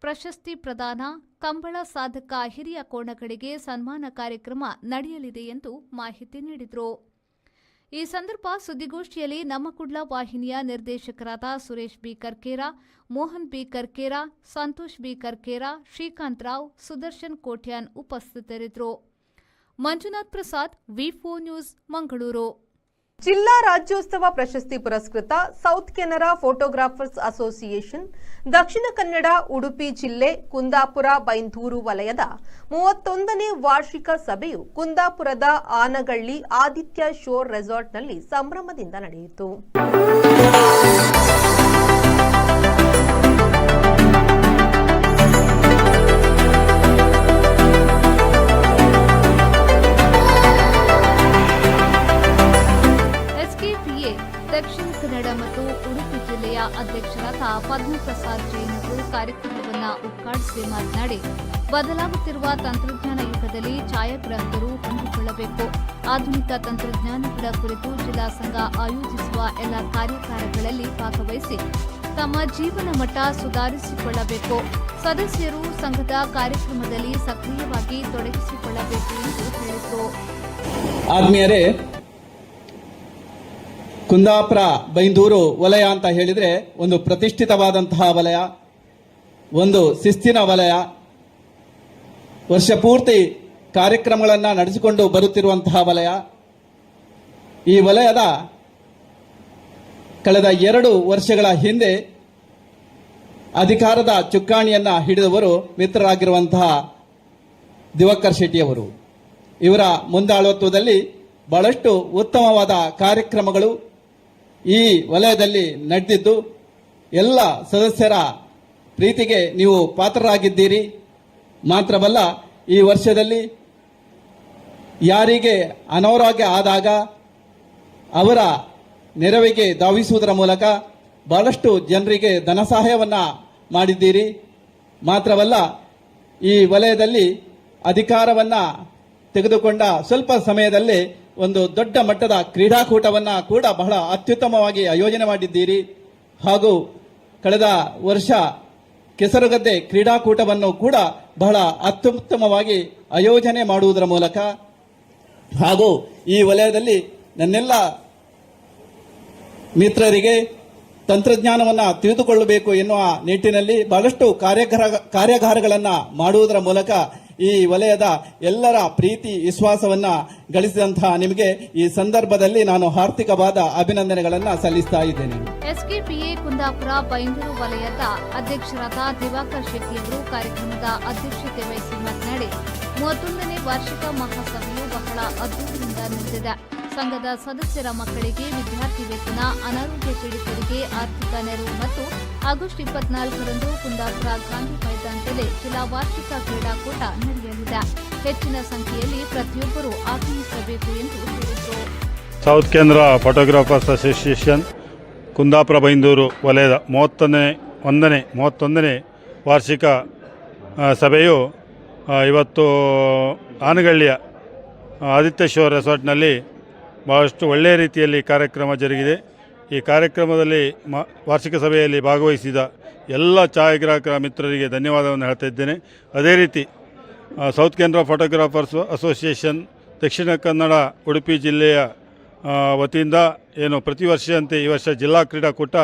ಪ್ರಶಸ್ತಿ ಪ್ರದಾನ, ಕಂಬಳ ಸಾಧಕ ಹಿರಿಯ ಕೋಣಗಳಿಗೆ ಸನ್ಮಾನ ಕಾರ್ಯಕ್ರಮ ನಡೆಯಲಿದೆ ಎಂದು ಮಾಹಿತಿ ನೀಡಿದರು. ಈ ಸಂದರ್ಭ ಸುದ್ದಿಗೋಷ್ಠಿಯಲ್ಲಿ ನಮ್ಮ ಕುಡ್ಲ ವಾಹಿನಿಯ ನಿರ್ದೇಶಕರಾದ Suresh B Karkera, Mohan B Karkera, Santosh B Karkera, Srikanth Rao, Sudarshan Kotian ಉಪಸ್ಥಿತರಿದ್ದರು. ಮಂಜುನಾಥ್ ಪ್ರಸಾದ್, ವಿ4 ನ್ಯೂಸ್, ಮಂಗಳೂರು. ಜಿಲ್ಲಾ ರಾಜ್ಯೋತ್ಸವ ಪ್ರಶಸ್ತಿ ಪುರಸ್ಕೃತ south Canara photographers association Dakshina Kannada Udupi ಜಿಲ್ಲೆ ಕುಂದಾಪುರ ಬೈಂದೂರು ವಲಯದ 31ನೇ ವಾರ್ಷಿಕ ಸಭೆಯು ಕುಂದಾಪುರದ ಆನಗಳ್ಳಿ ಆದಿತ್ಯ ಶೋರ್ ರೆಸಾರ್ಟ್ನಲ್ಲಿ ಸಂಭ್ರಮದಿಂದ ನಡೆಯಿತು. ದಕ್ಷಿಣ ಕನ್ನಡ ಮತ್ತು ಉಡುಪಿ ಜಿಲ್ಲೆಯ ಅಧ್ಯಕ್ಷರಾದ ಪದ್ಮಪ್ರಸಾದ್ ಜೈನ್ ಅವರು ಕಾರ್ಯಕ್ರಮವನ್ನು ಉದ್ಘಾಟಿಸಿ ಮಾತನಾಡಿ, ಬದಲಾಗುತ್ತಿರುವ ತಂತ್ರಜ್ಞಾನ ಯುಗದಲ್ಲಿ ಛಾಯಾಗ್ರಾಹಕರು ಹೊಂದಿಕೊಳ್ಳಬೇಕು. ಆಧುನಿಕ ತಂತ್ರಜ್ಞಾನಗಳ ಕುರಿತು ಜಿಲ್ಲಾ ಸಂಘ ಆಯೋಜಿಸುವ ಎಲ್ಲ ಕಾರ್ಯಾಗಾರಗಳಲ್ಲಿ ಭಾಗವಹಿಸಿ ತಮ್ಮ ಜೀವನ ಮಟ್ಟ ಸುಧಾರಿಸಿಕೊಳ್ಳಬೇಕು. ಸದಸ್ಯರು ಸಂಘದ ಕಾರ್ಯಕ್ರಮದಲ್ಲಿ ಸಕ್ರಿಯವಾಗಿ ತೊಡಗಿಸಿಕೊಳ್ಳಬೇಕು ಎಂದು ಹೇಳಿದರು. ಆದ್ಮೀಯರೇ, ಕುಂದಾಪುರ ಬೈಂದೂರು ವಲಯ ಅಂತ ಹೇಳಿದರೆ ಒಂದು ಪ್ರತಿಷ್ಠಿತವಾದಂತಹ ವಲಯ, ಒಂದು ಶಿಸ್ತಿನ ವಲಯ, ವರ್ಷ ಪೂರ್ತಿ ಕಾರ್ಯಕ್ರಮಗಳನ್ನು ನಡೆಸಿಕೊಂಡು ಬರುತ್ತಿರುವಂತಹ ವಲಯ. ಈ ವಲಯದ ಕಳೆದ 2 ವರ್ಷಗಳ ಹಿಂದೆ ಅಧಿಕಾರದ ಚುಕ್ಕಾಣಿಯನ್ನು ಹಿಡಿದವರು ಮಿತ್ರರಾಗಿರುವಂತಹ ದಿವಾಕರ್ ಶೆಟ್ಟಿಯವರು. ಇವರ ಮುಂದಾಳತ್ವದಲ್ಲಿ ಬಹಳಷ್ಟು ಉತ್ತಮವಾದ ಕಾರ್ಯಕ್ರಮಗಳು ಈ ವಲಯದಲ್ಲಿ ನಡೆದಿದ್ದು ಎಲ್ಲ ಸದಸ್ಯರ ಪ್ರೀತಿಗೆ ನೀವು ಪಾತ್ರರಾಗಿದ್ದೀರಿ. ಮಾತ್ರವಲ್ಲ, ಈ ವರ್ಷದಲ್ಲಿ ಯಾರಿಗೆ ಅನಾರೋಗ್ಯ ಆದಾಗ ಅವರ ನೆರವಿಗೆ ಧಾವಿಸುವುದರ ಮೂಲಕ ಬಹಳಷ್ಟು ಜನರಿಗೆ ಧನ ಸಹಾಯವನ್ನು ಮಾಡಿದ್ದೀರಿ. ಮಾತ್ರವಲ್ಲ, ಈ ವಲಯದಲ್ಲಿ ಅಧಿಕಾರವನ್ನು ತೆಗೆದುಕೊಂಡ ಸ್ವಲ್ಪ ಸಮಯದಲ್ಲಿ ಒಂದು ದೊಡ್ಡ ಮಟ್ಟದ ಕ್ರೀಡಾಕೂಟವನ್ನು ಕೂಡ ಬಹಳ ಅತ್ಯುತ್ತಮವಾಗಿ ಆಯೋಜನೆ ಮಾಡಿದ್ದೀರಿ. ಹಾಗೂ ಕಳೆದ ವರ್ಷ ಕೆಸರುಗದ್ದೆ ಕ್ರೀಡಾಕೂಟವನ್ನು ಕೂಡ ಬಹಳ ಅತ್ಯುತ್ತಮವಾಗಿ ಆಯೋಜನೆ ಮಾಡುವುದರ ಮೂಲಕ ಹಾಗೂ ಈ ವಲಯದಲ್ಲಿ ನನ್ನೆಲ್ಲ ಮಿತ್ರರಿಗೆ ತಂತ್ರಜ್ಞಾನವನ್ನು ತಿಳಿದುಕೊಳ್ಳಬೇಕು ಎನ್ನುವ ನಿಟ್ಟಿನಲ್ಲಿ ಬಹಳಷ್ಟು ಕಾರ್ಯಾಗಾರಗಳನ್ನು ಮಾಡುವುದರ ಮೂಲಕ ಈ ವಲಯದ ಎಲ್ಲರ ಪ್ರೀತಿ ವಿಶ್ವಾಸವನ್ನ ಗಳಿಸಿದಂತಹ ನಿಮಗೆ ಈ ಸಂದರ್ಭದಲ್ಲಿ ನಾನು ಹಾರ್ದಿಕವಾದ ಅಭಿನಂದನೆಗಳನ್ನು ಸಲ್ಲಿಸ್ತಾ ಇದ್ದೇನೆ. ಎಸ್ಕೆಪಿಎ ಕುಂದಾಪುರ ಬೈಂದೂರು ವಲಯದ ಅಧ್ಯಕ್ಷರಾದ ದಿವಾಕರ್ ಶೆಟ್ಟಿಯವರು ಕಾರ್ಯಕ್ರಮದ ಅಧ್ಯಕ್ಷತೆ ವಹಿಸಿ ಮಾತನಾಡಿ 31ನೇ ವಾರ್ಷಿಕ ಮಹಾಸಭೆಯು ಬಹಳ ಅದ್ದೂರಿಯಿಂದ ನಡೆದಿದೆ. ಸಂಘದ ಸದಸ್ಯರ ಮಕ್ಕಳಿಗೆ ವಿದ್ಯಾರ್ಥಿ ವೇತನ, ಅನಾರೋಗ್ಯ ಪೀಡಿತರಿಗೆ ಆರ್ಥಿಕ ನೆರವು ಮತ್ತು ಆಗಸ್ಟ್ 24ರಂದು ಕುಂದಾಪುರ ಗಾಂಧಿ ಮೈದಾನದಲ್ಲಿ ಜಿಲ್ಲಾ ವಾರ್ಷಿಕ ಕ್ರೀಡಾಕೂಟ ನಡೆಯಲಿದೆ. ಹೆಚ್ಚಿನ ಸಂಖ್ಯೆಯಲ್ಲಿ ಪ್ರತಿಯೊಬ್ಬರೂ ಆಗಮಿಸಬೇಕು ಎಂದು ಹೇಳಿದರು. ಸೌತ್ ಕೇಂದ್ರ ಫೋಟೋಗ್ರಾಫರ್ಸ್ ಅಸೋಸಿಯೇಷನ್ ಕುಂದಾಪುರ ಬೈಂದೂರು ವಲಯದ 31ನೇ ವಾರ್ಷಿಕ ಸಭೆಯು ಇವತ್ತು ಆನಗಳ್ಳಿಯ ಆದಿತ್ಯೇಶ್ವರ ರೆಸಾರ್ಟ್ನಲ್ಲಿ ಬಹಳಷ್ಟು ಒಳ್ಳೆಯ ರೀತಿಯಲ್ಲಿ ಕಾರ್ಯಕ್ರಮ ಜರುಗಿದೆ. ಈ ಕಾರ್ಯಕ್ರಮದಲ್ಲಿ ವಾರ್ಷಿಕ ಸಭೆಯಲ್ಲಿ ಭಾಗವಹಿಸಿದ ಎಲ್ಲ ಛಾಯಾಗ್ರಾಹಕರ ಮಿತ್ರರಿಗೆ ಧನ್ಯವಾದವನ್ನು ಹೇಳ್ತಾ ಇದ್ದೇನೆ. ಅದೇ ರೀತಿ ಸೌತ್ ಕೇಂದ್ರ ಫೋಟೋಗ್ರಾಫರ್ಸ್ ಅಸೋಸಿಯೇಷನ್ ದಕ್ಷಿಣ ಕನ್ನಡ ಉಡುಪಿ ಜಿಲ್ಲೆಯ ವತಿಯಿಂದ ಏನು ಪ್ರತಿ ವರ್ಷದಂತೆ ಈ ವರ್ಷ ಜಿಲ್ಲಾ ಕ್ರೀಡಾಕೂಟ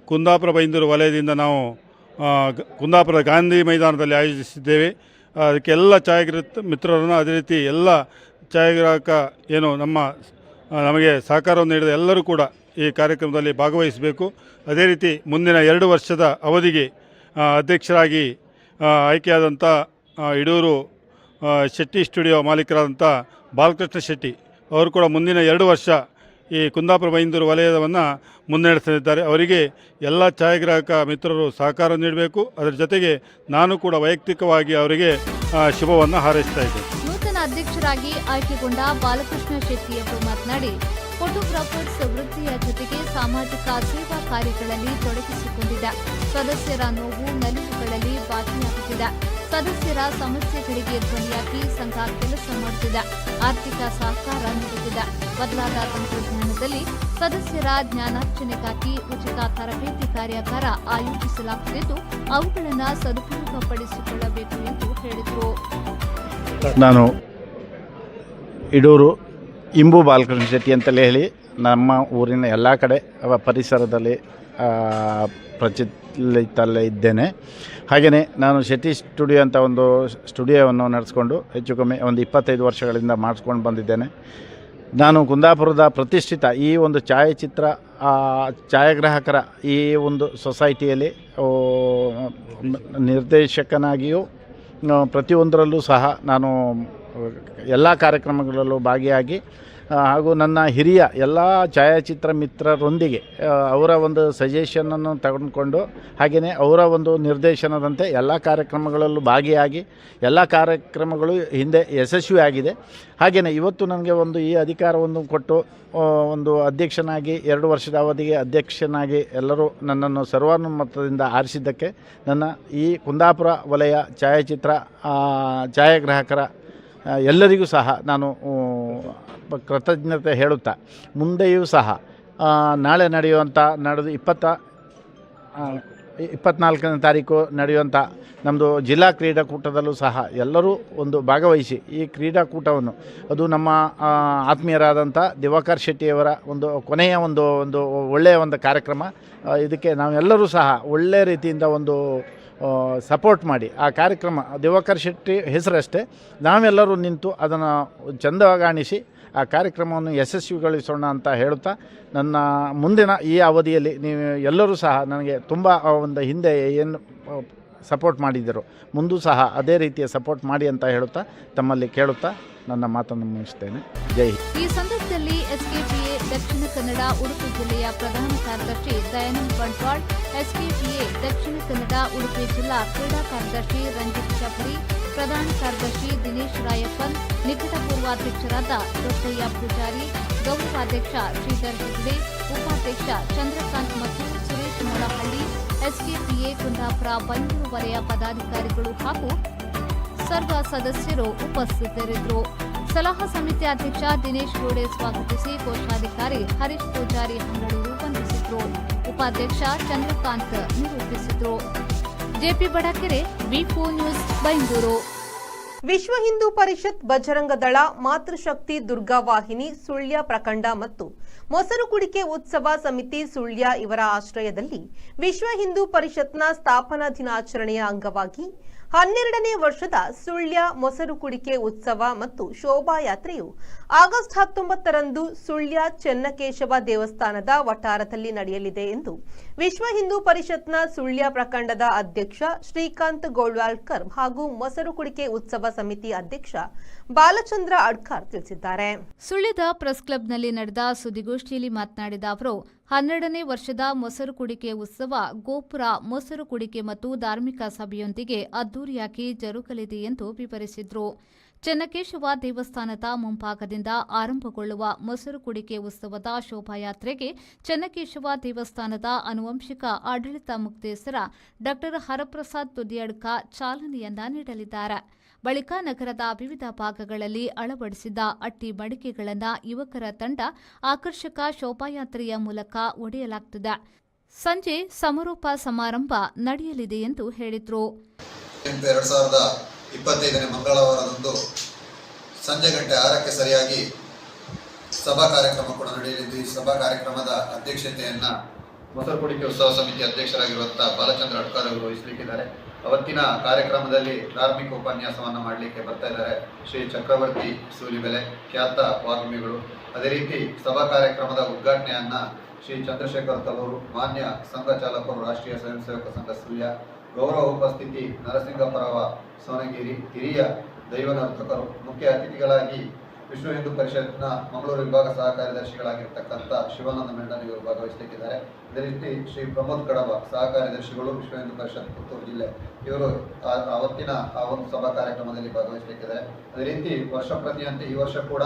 ಕುಂದಾಪುರ ಬೈಂದೂರು ವಲಯದಿಂದ ನಾವು ಕುಂದಾಪುರದ ಗಾಂಧಿ ಮೈದಾನದಲ್ಲಿ ಆಯೋಜಿಸಿದ್ದೇವೆ. ಅದಕ್ಕೆ ಎಲ್ಲ ಛಾಯಾಗ್ರಹ ಮಿತ್ರರನ್ನು ಅದೇ ರೀತಿ ಎಲ್ಲ ಛಾಯಾಗ್ರಾಹಕ ಏನು ನಮಗೆ ಸಹಕಾರವನ್ನು ನೀಡಿದ ಎಲ್ಲರೂ ಕೂಡ ಈ ಕಾರ್ಯಕ್ರಮದಲ್ಲಿ ಭಾಗವಹಿಸಬೇಕು. ಅದೇ ರೀತಿ ಮುಂದಿನ 2 ವರ್ಷದ ಅವಧಿಗೆ ಅಧ್ಯಕ್ಷರಾಗಿ ಆಯ್ಕೆಯಾದಂಥ ಇಡೂರು ಶೆಟ್ಟಿ ಸ್ಟುಡಿಯೋ ಮಾಲೀಕರಾದಂಥ ಬಾಲಕೃಷ್ಣ ಶೆಟ್ಟಿ ಅವರು ಕೂಡ ಮುಂದಿನ 2 ವರ್ಷ ಈ ಕುಂದಾಪುರ ಬೈಂದೂರು ವಲಯವನ್ನು ಮುನ್ನಡೆಸಲಿದ್ದಾರೆ. ಅವರಿಗೆ ಎಲ್ಲ ಛಾಯಾಗ್ರಾಹಕ ಮಿತ್ರರು ಸಹಕಾರ ನೀಡಬೇಕು. ಅದರ ಜೊತೆಗೆ ನಾನು ಕೂಡ ವೈಯಕ್ತಿಕವಾಗಿ ಅವರಿಗೆ ಶುಭವನ್ನು ಹಾರೈಸ್ತಾ ಇದ್ದೇನೆ. ನೂತನ ಅಧ್ಯಕ್ಷರಾಗಿ ಆಯ್ಕೆಗೊಂಡ ಬಾಲಕೃಷ್ಣ ಶೆಟ್ಟಿಯವರು ಮಾತನಾಡಿ, ಫೋಟೋಗ್ರಾಫರ್ಸ್ ವೃತ್ತಿಯ ಜೊತೆಗೆ ಸಾಮಾಜಿಕ ಸೇವಾ ಕಾರ್ಯಗಳಲ್ಲಿ ತೊಡಗಿಸಿಕೊಂಡಿದೆ. ಸದಸ್ಯರ ನೋವು ನಲಿವುಗಳಲ್ಲಿ ಭಾಗಿಯಾಗುತ್ತಿದೆ. ಸದಸ್ಯರ ಸಮಸ್ಯೆಗಳಿಗೆ ಧ್ವನಿಯಾಗಿ ಸಂಘ ಕೆಲಸ ಮಾಡುತ್ತಿದೆ. ಆರ್ಥಿಕ ಸಹಕಾರ ನೀಡುತ್ತಿದೆ. ಬದಲಾದ ತಂತ್ರಜ್ಞಾನದಲ್ಲಿ ಸದಸ್ಯರ ಜ್ಞಾನಾರ್ಜನೆಗಾಗಿ ಉಚಿತ ತರಬೇತಿ ಕಾರ್ಯಾಗಾರ ಆಯೋಜಿಸಲಾಗುತ್ತಿದ್ದು ಅವುಗಳನ್ನು ಸದುಪಯೋಗಪಡಿಸಿಕೊಳ್ಳಬೇಕು ಎಂದು ಹೇಳಿದರು. ನಾನು ಇಡೂರು ಇಂಬು ಬಾಲಕೃಷ್ಣ ಶೆಟ್ಟಿ ಅಂತಲೇ ಹೇಳಿ ನಮ್ಮ ಊರಿನ ಎಲ್ಲ ಕಡೆ ಪರಿಸರದಲ್ಲಿ ಪ್ರಚಲಿತಲ್ಲೇ ಇದ್ದೇನೆ. ಹಾಗೆಯೇ ನಾನು ಶೆಟ್ಟಿ ಸ್ಟುಡಿಯೋ ಅಂತ ಒಂದು ಸ್ಟುಡಿಯೋವನ್ನು ನಡೆಸ್ಕೊಂಡು ಹೆಚ್ಚು ಕಮ್ಮಿ ಒಂದು 25 ವರ್ಷಗಳಿಂದ ಮಾಡಿಸ್ಕೊಂಡು ಬಂದಿದ್ದೇನೆ. ನಾನು ಕುಂದಾಪುರದ ಪ್ರತಿಷ್ಠಿತ ಈ ಒಂದು ಛಾಯಾಗ್ರಾಹಕರ ಈ ಒಂದು ಸೊಸೈಟಿಯಲ್ಲಿ ನಿರ್ದೇಶಕನಾಗಿಯೂ ಪ್ರತಿಯೊಂದರಲ್ಲೂ ಸಹ ನಾನು ಎಲ್ಲ ಕಾರ್ಯಕ್ರಮಗಳಲ್ಲೂ ಭಾಗಿಯಾಗಿ ಹಾಗೂ ನನ್ನ ಹಿರಿಯ ಎಲ್ಲ ಛಾಯಾಚಿತ್ರ ಮಿತ್ರರೊಂದಿಗೆ ಅವರ ಒಂದು ಸಜೆಷನನ್ನು ತೆಗೆದುಕೊಂಡು ಹಾಗೆಯೇ ಅವರ ಒಂದು ನಿರ್ದೇಶನದಂತೆ ಎಲ್ಲ ಕಾರ್ಯಕ್ರಮಗಳಲ್ಲೂ ಭಾಗಿಯಾಗಿ ಎಲ್ಲ ಕಾರ್ಯಕ್ರಮಗಳು ಹಿಂದೆ ಯಶಸ್ವಿಯಾಗಿದೆ. ಹಾಗೆಯೇ ಇವತ್ತು ನನಗೆ ಒಂದು ಈ ಅಧಿಕಾರವನ್ನು ಕೊಟ್ಟು ಒಂದು ಅಧ್ಯಕ್ಷನಾಗಿ 2 ವರ್ಷದ ಅವಧಿಗೆ ಅಧ್ಯಕ್ಷನಾಗಿ ಎಲ್ಲರೂ ನನ್ನನ್ನು ಸರ್ವಾನುಮತದಿಂದ ಆರಿಸಿದ್ದಕ್ಕೆ ನನ್ನ ಈ ಕುಂದಾಪುರ ವಲಯ ಛಾಯಾಗ್ರಾಹಕರ ಎಲ್ಲರಿಗೂ ಸಹ ನಾನು ಕೃತಜ್ಞತೆ ಹೇಳುತ್ತಾ ಮುಂದೆಯೂ ಸಹ ನಾಳೆ ನಡೆದು 24ನೇ ತಾರೀಕು ನಡೆಯುವಂಥ ನಮ್ಮದು ಜಿಲ್ಲಾ ಕ್ರೀಡಾಕೂಟದಲ್ಲೂ ಸಹ ಎಲ್ಲರೂ ಒಂದು ಭಾಗವಹಿಸಿ ಈ ಕ್ರೀಡಾಕೂಟವನ್ನು ಅದು ನಮ್ಮ ಆತ್ಮೀಯರಾದಂಥ ದಿವಾಕರ್ ಶೆಟ್ಟಿಯವರ ಒಂದು ಕೊನೆಯ ಒಂದು ಒಳ್ಳೆಯ ಒಂದು ಕಾರ್ಯಕ್ರಮ. ಇದಕ್ಕೆ ನಾವೆಲ್ಲರೂ ಸಹ ಒಳ್ಳೆಯ ರೀತಿಯಿಂದ ಒಂದು ಸಪೋರ್ಟ್ ಮಾಡಿ ಆ ಕಾರ್ಯಕ್ರಮ ದಿವಾಕರ್ ಶೆಟ್ಟಿ ಹೆಸರಷ್ಟೇ ನಾವೆಲ್ಲರೂ ನಿಂತು ಅದನ್ನು ಚಂದಗಾಣಿಸಿ ಆ ಕಾರ್ಯಕ್ರಮವನ್ನು ಯಶಸ್ವಿಗೊಳಿಸೋಣ ಅಂತ ಹೇಳುತ್ತಾ ನನ್ನ ಮುಂದಿನ ಈ ಅವಧಿಯಲ್ಲಿ ನೀವು ಎಲ್ಲರೂ ಸಹ ನನಗೆ ತುಂಬ ಒಂದು ಹಿಂದೆ ಏನು ಸಪೋರ್ಟ್ ಮಾಡಿದ್ದರು ಮುಂದೂ ಸಹ ಅದೇ ರೀತಿಯ ಸಪೋರ್ಟ್ ಮಾಡಿ ಅಂತ ಹೇಳುತ್ತಾ ತಮ್ಮಲ್ಲಿ ಕೇಳುತ್ತಾ ನನ್ನ ಮಾತನ್ನು ಮುಗಿಸ್ತೇನೆ. ಜೈ ಹಿಂದ್. ಈ ಸಂದರ್ಭದಲ್ಲಿ ಎಸ್ಕೆಪಿಎ ದಕ್ಷಿಣ ಕನ್ನಡ ಉಡುಪಿ ಜಿಲ್ಲೆಯ ಪ್ರಧಾನ ಕಾರ್ಯದರ್ಶಿ ದಯಾನಂದ್ ಬಂಟ್ವಾಳ್, ಎಸ್ಕೆಪಿಎ ದಕ್ಷಿಣ ಕನ್ನಡ ಉಡುಪಿ ಜಿಲ್ಲಾ ಕ್ರೀಡಾ ಕಾರ್ಯದರ್ಶಿ ರಂಜಿತ್ ಚಪರಿ, ಪ್ರಧಾನ ಕಾರ್ಯದರ್ಶಿ ದಿನೇಶ್ ರಾಯಪ್ಪನ್, ನಿಕಟ ಪೂರ್ವಾಧ್ಯಕ್ಷರಾದ ದೊಡ್ಡಯ್ಯ ಪೂಜಾರಿ, ಗೌರವಾಧ್ಯಕ್ಷ ಶ್ರೀಧರ್ ಹೆಗ್ಡೆ, ಉಪಾಧ್ಯಕ್ಷ ಚಂದ್ರಕಾಂತ್ ಮತ್ತು ಸುರೇಶ್ ಮೊಳಹಳ್ಳಿ, ಎಸ್ಕೆಪಿಎ ಕುಂದಾಪುರ ಬೈಂದೂರು ವಲಯ ಪದಾಧಿಕಾರಿಗಳು ಹಾಗೂ ಸರ್ವ ಸದಸ್ಯರು ಉಪಸ್ಥಿತರಿದ್ದರು. ಸಲಹಾ ಸಮಿತಿ ಅಧ್ಯಕ್ಷ ದಿನೇಶ್ ಗೋಡೆ ಸ್ವಾಗತಿಸಿ ಕೋಶಾಧಿಕಾರಿ ಹರೀಶ್ ಪೂಜಾರಿ ಹಂಗಳೂರು ವಂದಿಸಿದ್ರು. ಉಪಾಧ್ಯಕ್ಷ ಚಂದ್ರಕಾಂತ್ ನಿರೂಪಿಸಿದ್ರು. ಜೆಪಿ ಬಡಕೆರೆ, ವಿ4 ನ್ಯೂಸ್, ಬೈಂದೂರು. ವಿಶ್ವ ಹಿಂದೂ ಪರಿಷತ್, ಬಜರಂಗ ದಳ, ಮಾತೃಶಕ್ತಿ ದುರ್ಗಾವಾಹಿನಿ ಸುಳ್ಯ ಪ್ರಖಂಡ ಮತ್ತು ಮೊಸರು ಕುಡಿಕೆ ಉತ್ಸವ ಸಮಿತಿ ಸುಳ್ಯ ಇವರ ಆಶ್ರಯದಲ್ಲಿ ವಿಶ್ವ ಹಿಂದೂ ಪರಿಷತ್ನ ಸ್ಥಾಪನಾ ದಿನಾಚರಣೆಯ ಅಂಗವಾಗಿ 12ನೇ ವರ್ಷದ ಸುಳ್ಯ ಮೊಸರು ಕುಡಿಕೆ ಉತ್ಸವ ಮತ್ತು ಶೋಭಾಯಾತ್ರೆಯು ಆಗಸ್ಟ್ 19ರಂದು ಸುಳ್ಯ ಚೆನ್ನಕೇಶವ ದೇವಸ್ಥಾನದ ವಠಾರದಲ್ಲಿ ನಡೆಯಲಿದೆ ಎಂದು ವಿಶ್ವ ಹಿಂದೂ ಪರಿಷತ್ನ ಸುಳ್ಯ ಪ್ರಖಂಡದ ಅಧ್ಯಕ್ಷ ಶ್ರೀಕಾಂತ್ ಗೋಳ್ವಾಲ್ಕರ್ ಹಾಗೂ ಮೊಸರು ಕುಡಿಕೆ ಉತ್ಸವ ಸಮಿತಿ ಅಧ್ಯಕ್ಷ ಬಾಲಚಂದ್ರ ಅಡ್ಕಾರ್ ತಿಳಿಸಿದ್ದಾರೆ. ಸುಳ್ಯದ ಪ್ರೆಸ್ ಕ್ಲಬ್ನಲ್ಲಿ ನಡೆದ ಸುದ್ದಿಗೋಷ್ಠಿಯಲ್ಲಿ ಮಾತನಾಡಿದ ಅವರು 12ನೇ ವರ್ಷದ ಮೊಸರು ಕುಡಿಕೆ ಉತ್ಸವ ಗೋಪುರ ಮೊಸರು ಕುಡಿಕೆ ಮತ್ತು ಧಾರ್ಮಿಕ ಸಭೆಯೊಂದಿಗೆ ಅದ್ದೂರಿಯಾಗಿ ಜರುಗಲಿದೆ ಎಂದು ವಿವರಿಸಿದರು. ಚೆನ್ನಕೇಶವ ದೇವಸ್ಥಾನದ ಮುಂಭಾಗದಿಂದ ಆರಂಭಗೊಳ್ಳುವ ಮೊಸರು ಕುಡಿಕೆ ಉತ್ಸವದ ಶೋಭಾಯಾತ್ರೆಗೆ ಚೆನ್ನಕೇಶವ ದೇವಸ್ಥಾನದ ಆನುವಂಶಿಕ ಆಡಳಿತ ಮುಕ್ತೇಸರ ಡಾ ಹರಪ್ರಸಾದ್ ತುದಿಯಡ್ಕ ಚಾಲನೆಯನ್ನ ನೀಡಲಿದ್ದಾರೆ. ಬಳಿಕ ನಗರದ ವಿವಿಧ ಭಾಗಗಳಲ್ಲಿ ಅಳವಡಿಸಿದ್ದ ಅಟ್ಟಿ ಮಡಿಕೆಗಳನ್ನು ಯುವಕರ ತಂಡ ಆಕರ್ಷಕ ಶೋಭಾಯಾತ್ರೆಯ ಮೂಲಕ ಒಡೆಯಲಾಗುತ್ತದೆ. ಸಂಜೆ ಸಮಾರೋಪ ಸಮಾರಂಭ ನಡೆಯಲಿದೆ ಎಂದು ಹೇಳಿದರು. 2025ನೇ ಮಂಗಳವಾರದಂದು ಸಂಜೆ ಗಂಟೆ 6ಕ್ಕೆ ಸರಿಯಾಗಿ ಸಭಾ ಕಾರ್ಯಕ್ರಮ ಕೂಡ ನಡೆಯಲಿದ್ದು, ಈ ಸಭಾ ಕಾರ್ಯಕ್ರಮದ ಅಧ್ಯಕ್ಷತೆಯನ್ನ ಮೊಸರು ಕುಡಿಕೆ ಉತ್ಸವ ಸಮಿತಿ ಅಧ್ಯಕ್ಷರಾಗಿರುವಂತಹ ಬಾಲಚಂದ್ರ ಅಡ್ಕಾರ್ ಅವರು ವಹಿಸಲಿಕ್ಕಿದ್ದಾರೆ. ಅವತ್ತಿನ ಕಾರ್ಯಕ್ರಮದಲ್ಲಿ ಧಾರ್ಮಿಕ ಉಪನ್ಯಾಸವನ್ನು ಮಾಡಲಿಕ್ಕೆ ಬರ್ತಾ ಇದ್ದಾರೆ ಶ್ರೀ ಚಕ್ರವರ್ತಿ ಸೂಲಿಬೆಲೆ, ಖ್ಯಾತ ವಾಗ್ಮಿಗಳು. ಅದೇ ರೀತಿ ಸಭಾ ಕಾರ್ಯಕ್ರಮದ ಉದ್ಘಾಟನೆಯನ್ನ ಶ್ರೀ ಚಂದ್ರಶೇಖರ್ ತಲೂರು, ಮಾನ್ಯ ಸಂಘ ಚಾಲಕರು, ರಾಷ್ಟ್ರೀಯ ಸ್ವಯಂ ಸೇವಕ ಸಂಘ ಸುಳ್ಯ, ಗೌರವ ಉಪಸ್ಥಿತಿ ನರಸಿಂಗಪರವ ಸೋನಗಿರಿ, ಹಿರಿಯ ದೈವನರ್ತಕರು, ಮುಖ್ಯ ಅತಿಥಿಗಳಾಗಿ ವಿಶ್ವ ಹಿಂದೂ ಪರಿಷತ್ನ ಮಂಗಳೂರು ವಿಭಾಗ ಸಹ ಕಾರ್ಯದರ್ಶಿಗಳಾಗಿರ್ತಕ್ಕಂಥ ಶಿವಾನಂದ ಮೆಂಡನ್ ಇವರು ಭಾಗವಹಿಸಲಿಕ್ಕಿದ್ದಾರೆ. ಅದೇ ರೀತಿ ಶ್ರೀ ಪ್ರಮೋದ್ ಕಡಬ ಸಹ ಕಾರ್ಯದರ್ಶಿಗಳು, ವಿಶ್ವ ಹಿಂದೂ ಪರಿಷತ್ ಪುತ್ತೂರು ಜಿಲ್ಲೆ, ಇವರು ಅವತ್ತಿನ ಆ ಒಂದು ಸಭಾ ಕಾರ್ಯಕ್ರಮದಲ್ಲಿ ಭಾಗವಹಿಸಲಿಕ್ಕಿದ್ದಾರೆ. ಅದೇ ರೀತಿ ವರ್ಷ ಪ್ರತಿಯಂತೆ ಈ ವರ್ಷ ಕೂಡ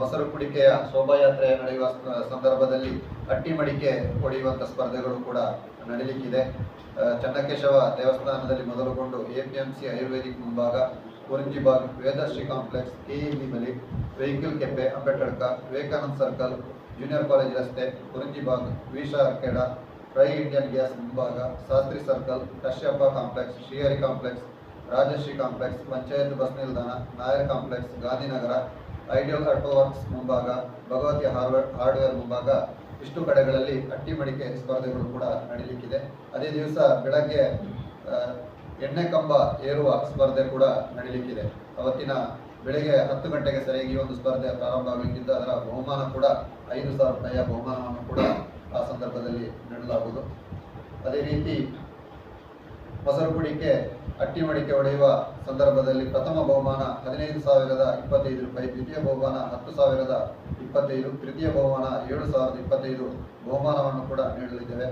ಮೊಸರು ಕುಡಿಕೆಯ ಶೋಭಾಯಾತ್ರೆ ನಡೆಯುವ ಸಂದರ್ಭದಲ್ಲಿ ಅಟ್ಟಿ ಮಡಿಕೆ ಹೊಡೆಯುವಂಥ ಸ್ಪರ್ಧೆಗಳು ಕೂಡ ನಡೆಯಲಿಕ್ಕಿದೆ. ಚೆನ್ನಕೇಶವ ದೇವಸ್ಥಾನದಲ್ಲಿ ಮೊದಲುಗೊಂಡು APMC ಆಯುರ್ವೇದಿಕ್ ಮುಂಭಾಗ, ಕುರಿಂಜಿಬಾಗ್, ವೇದಶ್ರೀ ಕಾಂಪ್ಲೆಕ್ಸ್, KEB ಬಳಿ, ವೆಹಿಕಲ್ ಕೆಫೆ, ಅಂಬೇಡ್ಕರ್ಕ, ವಿವೇಕಾನಂದ ಸರ್ಕಲ್, ಜೂನಿಯರ್ ಕಾಲೇಜ್ ರಸ್ತೆ, Kurinjibag, Visha arcade, try Indian gas ಮುಂಭಾಗ, Shastri circle, Kashyapa complex, Shrihari complex, Rajashree complex, Panchayat bus ನಿಲ್ದಾಣ, Nair complex, Gandhinagar, ideal auto works ಮುಂಭಾಗ, ಭಗವತಿ ಹಾರ್ಡ್ವೇರ್ ಮುಂಭಾಗ, ಇಷ್ಟು ಕಡೆಗಳಲ್ಲಿ ಅಟ್ಟಿ ಮಡಿಕೆ ಸ್ಪರ್ಧೆಗಳು ಕೂಡ ನಡೆಯಲಿಕ್ಕಿದೆ. ಅದೇ ದಿವಸ ಬೆಳಗ್ಗೆ ಎಣ್ಣೆ ಕಂಬ ಏರುವ ಸ್ಪರ್ಧೆ ಕೂಡ ನಡೆಯಲಿಕ್ಕಿದೆ. ಅವತ್ತಿನ ಬೆಳಗ್ಗೆ 10 ಗಂಟೆಗೆ ಸರಿಯಾಗಿ ಈ ಒಂದು ಸ್ಪರ್ಧೆ ಪ್ರಾರಂಭ ಆಗಲಿಕ್ಕಿದ್ದು, ಅದರ ಬಹುಮಾನ ಕೂಡ 5,000 ರೂಪಾಯಿಯ ಬಹುಮಾನವನ್ನು ಕೂಡ ಆ ಸಂದರ್ಭದಲ್ಲಿ ನೀಡಲಾಗುವುದು. ಅದೇ ರೀತಿ ಮೊಸರು ಕುಡಿಕೆ ಅಟ್ಟಿ ಮಡಿಕೆ ಹೊಡೆಯುವ ಸಂದರ್ಭದಲ್ಲಿ ಪ್ರಥಮ ಬಹುಮಾನ 15,025 ರೂಪಾಯಿ, ದ್ವಿತೀಯ ಬಹುಮಾನ 10,025, ತೃತೀಯ ಬಹುಮಾನ 7,025 ಬಹುಮಾನವನ್ನು ಕೂಡ ನೀಡಲಿದ್ದೇವೆ.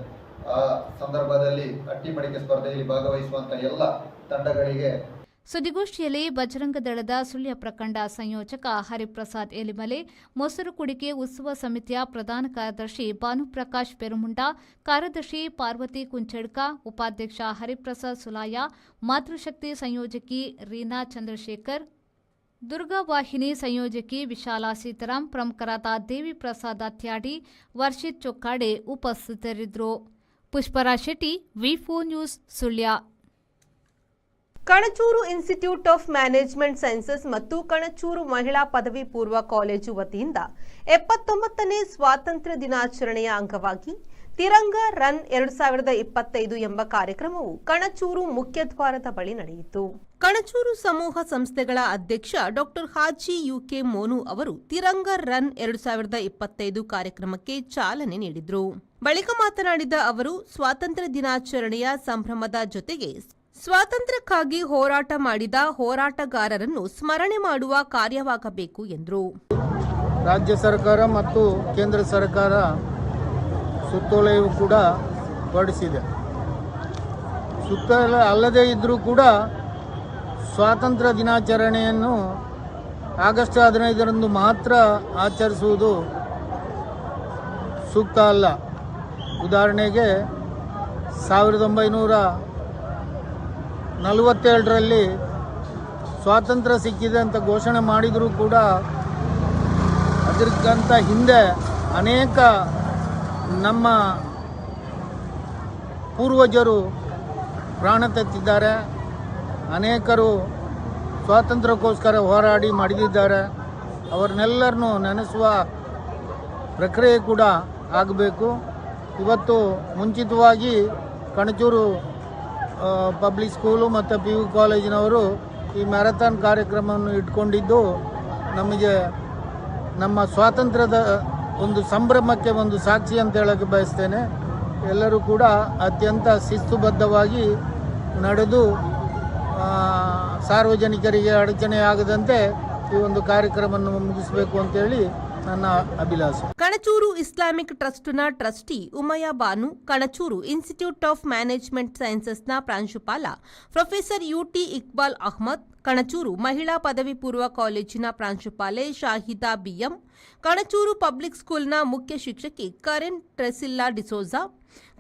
ಆ ಸಂದರ್ಭದಲ್ಲಿ ಅಟ್ಟಿ ಮಡಿಕೆ ಸ್ಪರ್ಧೆಯಲ್ಲಿ ಭಾಗವಹಿಸುವಂತಹ ಎಲ್ಲ ತಂಡಗಳಿಗೆ ಸುದ್ದಿಗೋಷ್ಠಿಯಲ್ಲಿ ಬಜರಂಗ ದಳದ ಸುಳ್ಯ ಪ್ರಖಂಡ ಸಂಯೋಜಕ ಹರಿಪ್ರಸಾದ್ ಎಲಿಮಲೆ, ಮೊಸರು ಕುಡಿಕೆ ಉತ್ಸವ ಸಮಿತಿಯ ಪ್ರಧಾನ ಕಾರ್ಯದರ್ಶಿ ಭಾನುಪ್ರಕಾಶ್ ಪೆರುಮುಂಡ, ಕಾರ್ಯದರ್ಶಿ ಪಾರ್ವತಿ ಕುಂಚಡ್ಕ, ಉಪಾಧ್ಯಕ್ಷ ಹರಿಪ್ರಸಾದ್ ಸುಲಾಯ, ಮಾತೃಶಕ್ತಿ ಸಂಯೋಜಕಿ ರೀನಾ ಚಂದ್ರಶೇಖರ್, ದುರ್ಗಾವಾಹಿನಿ ಸಂಯೋಜಕಿ ವಿಶಾಲಾ ಸೀತಾರಾಮ್, ಪ್ರಮುಖರಾದ ದೇವಿ ಪ್ರಸಾದ್ ಅತ್ಯಾಡಿ, ವರ್ಷಿತ್ ಚೊಕ್ಕಾಡೆ ಉಪಸ್ಥಿತರಿದ್ದರು. ಪುಷ್ಪರಾಜ್ ಶೆಟ್ಟಿ, ವಿ4 news, Sullia. Kanachur institute of management sciences ಮತ್ತು ಕಣಚೂರು ಮಹಿಳಾ ಪದವಿ ಪೂರ್ವ ಕಾಲೇಜು ವತಿಯಿಂದ 79ನೇ ಸ್ವಾತಂತ್ರ್ಯ ದಿನಾಚರಣೆಯ ಅಂಗವಾಗಿ ತಿರಂಗ ರನ್ 2025 ಎಂಬ ಕಾರ್ಯಕ್ರಮವು ಕಣಚೂರು ಮುಖ್ಯದ್ವಾರದ ಬಳಿ ನಡೆಯಿತು. ಕಣಚೂರು ಸಮೂಹ ಸಂಸ್ಥೆಗಳ ಅಧ್ಯಕ್ಷ ಡಾ ಹಾಜಿ ಯುಕೆ ಮೋನು ಅವರು ತಿರಂಗ ರನ್ 2025 ಕಾರ್ಯಕ್ರಮಕ್ಕೆ ಚಾಲನೆ ನೀಡಿದರು. ಬಳಿಕ ಮಾತನಾಡಿದ ಅವರು, ಸ್ವಾತಂತ್ರ್ಯ ದಿನಾಚರಣೆಯ ಸಂಭ್ರಮದ ಜೊತೆಗೆ ಸ್ವಾತಂತ್ರ್ಯಕ್ಕಾಗಿ ಹೋರಾಟ ಮಾಡಿದ ಹೋರಾಟಗಾರರನ್ನು ಸ್ಮರಣೆ ಮಾಡುವ ಕಾರ್ಯವಾಗಬೇಕು ಎಂದರು. ರಾಜ್ಯ ಸರ್ಕಾರ ಮತ್ತು ಕೇಂದ್ರ ಸರ್ಕಾರ ಸುತ್ತೋಲೆಯೂ ಕೂಡ ಹೊರಡಿಸಿದೆ. ಸುತ್ತೋಲೆ ಅಲ್ಲದೇ ಇದ್ದರೂ ಕೂಡ ಸ್ವಾತಂತ್ರ್ಯ ದಿನಾಚರಣೆಯನ್ನು ಆಗಸ್ಟ್ 15ರಂದು ಮಾತ್ರ ಆಚರಿಸುವುದು ಸೂಕ್ತ ಅಲ್ಲ. ಉದಾಹರಣೆಗೆ 1947ರಲ್ಲಿ ಸ್ವಾತಂತ್ರ್ಯ ಸಿಕ್ಕಿದೆ ಅಂತ ಘೋಷಣೆ ಮಾಡಿದರೂ ಕೂಡ ಅದಕ್ಕಿಂತ ಹಿಂದೆ ಅನೇಕ ನಮ್ಮ ಪೂರ್ವಜರು ಪ್ರಾಣ ತೆತ್ತಿದ್ದಾರೆ. ಅನೇಕರು ಸ್ವಾತಂತ್ರ್ಯಕ್ಕೋಸ್ಕರ ಹೋರಾಡಿ ಮಡಿದಿದ್ದಾರೆ. ಅವರನ್ನೆಲ್ಲರನ್ನೂ ನೆನೆಸುವ ಪ್ರಕ್ರಿಯೆ ಕೂಡ ಆಗಬೇಕು. ಇವತ್ತು ಮುಂಚಿತವಾಗಿ ಕಣಚೂರು ಪಬ್ಲಿಕ್ ಸ್ಕೂಲು ಮತ್ತು PU ಕಾಲೇಜಿನವರು ಈ ಮ್ಯಾರಥಾನ್ ಕಾರ್ಯಕ್ರಮವನ್ನು ಇಟ್ಕೊಂಡಿದ್ದು ನಮಗೆ ನಮ್ಮ ಸ್ವಾತಂತ್ರ್ಯದ ಒಂದು ಸಂಭ್ರಮಕ್ಕೆ ಒಂದು ಸಾಕ್ಷಿ ಅಂತ ಹೇಳೋಕ್ಕೆ ಬಯಸ್ತೇನೆ. ಎಲ್ಲರೂ ಕೂಡ ಅತ್ಯಂತ ಶಿಸ್ತುಬದ್ಧವಾಗಿ ನಡೆದು ಸಾರ್ವಜನಿಕರಿಗೆ ಅಡಚಣೆಯಾಗದಂತೆ ಈ ಒಂದು ಕಾರ್ಯಕ್ರಮವನ್ನು ಮುಗಿಸಬೇಕು ಅಂತೇಳಿ ನನ್ನ ಅಭಿಲಾಷೆ. ಕಣಚೂರು ಇಸ್ಲಾಮಿಕ್ ಟ್ರಸ್ಟ್ನ trustee Umaya Banu, Kanachur institute of management ಸೈನ್ಸಸ್ನ ಪ್ರಾಂಶುಪಾಲ ಪ್ರೊಫೆಸರ್ UT ಇಕ್ಬಾಲ್ ಅಹ್ಮದ್, ಕಣಚೂರು ಮಹಿಳಾ ಪದವಿ ಪೂರ್ವ ಕಾಲೇಜಿನ ಪ್ರಾಂಶುಪಾಲೆ ಶಾಹಿದಾ BM, ಕಣಚೂರು ಪಬ್ಲಿಕ್ ಸ್ಕೂಲ್ನ ಮುಖ್ಯ ಶಿಕ್ಷಕಿ Karen Tresilla D'Souza,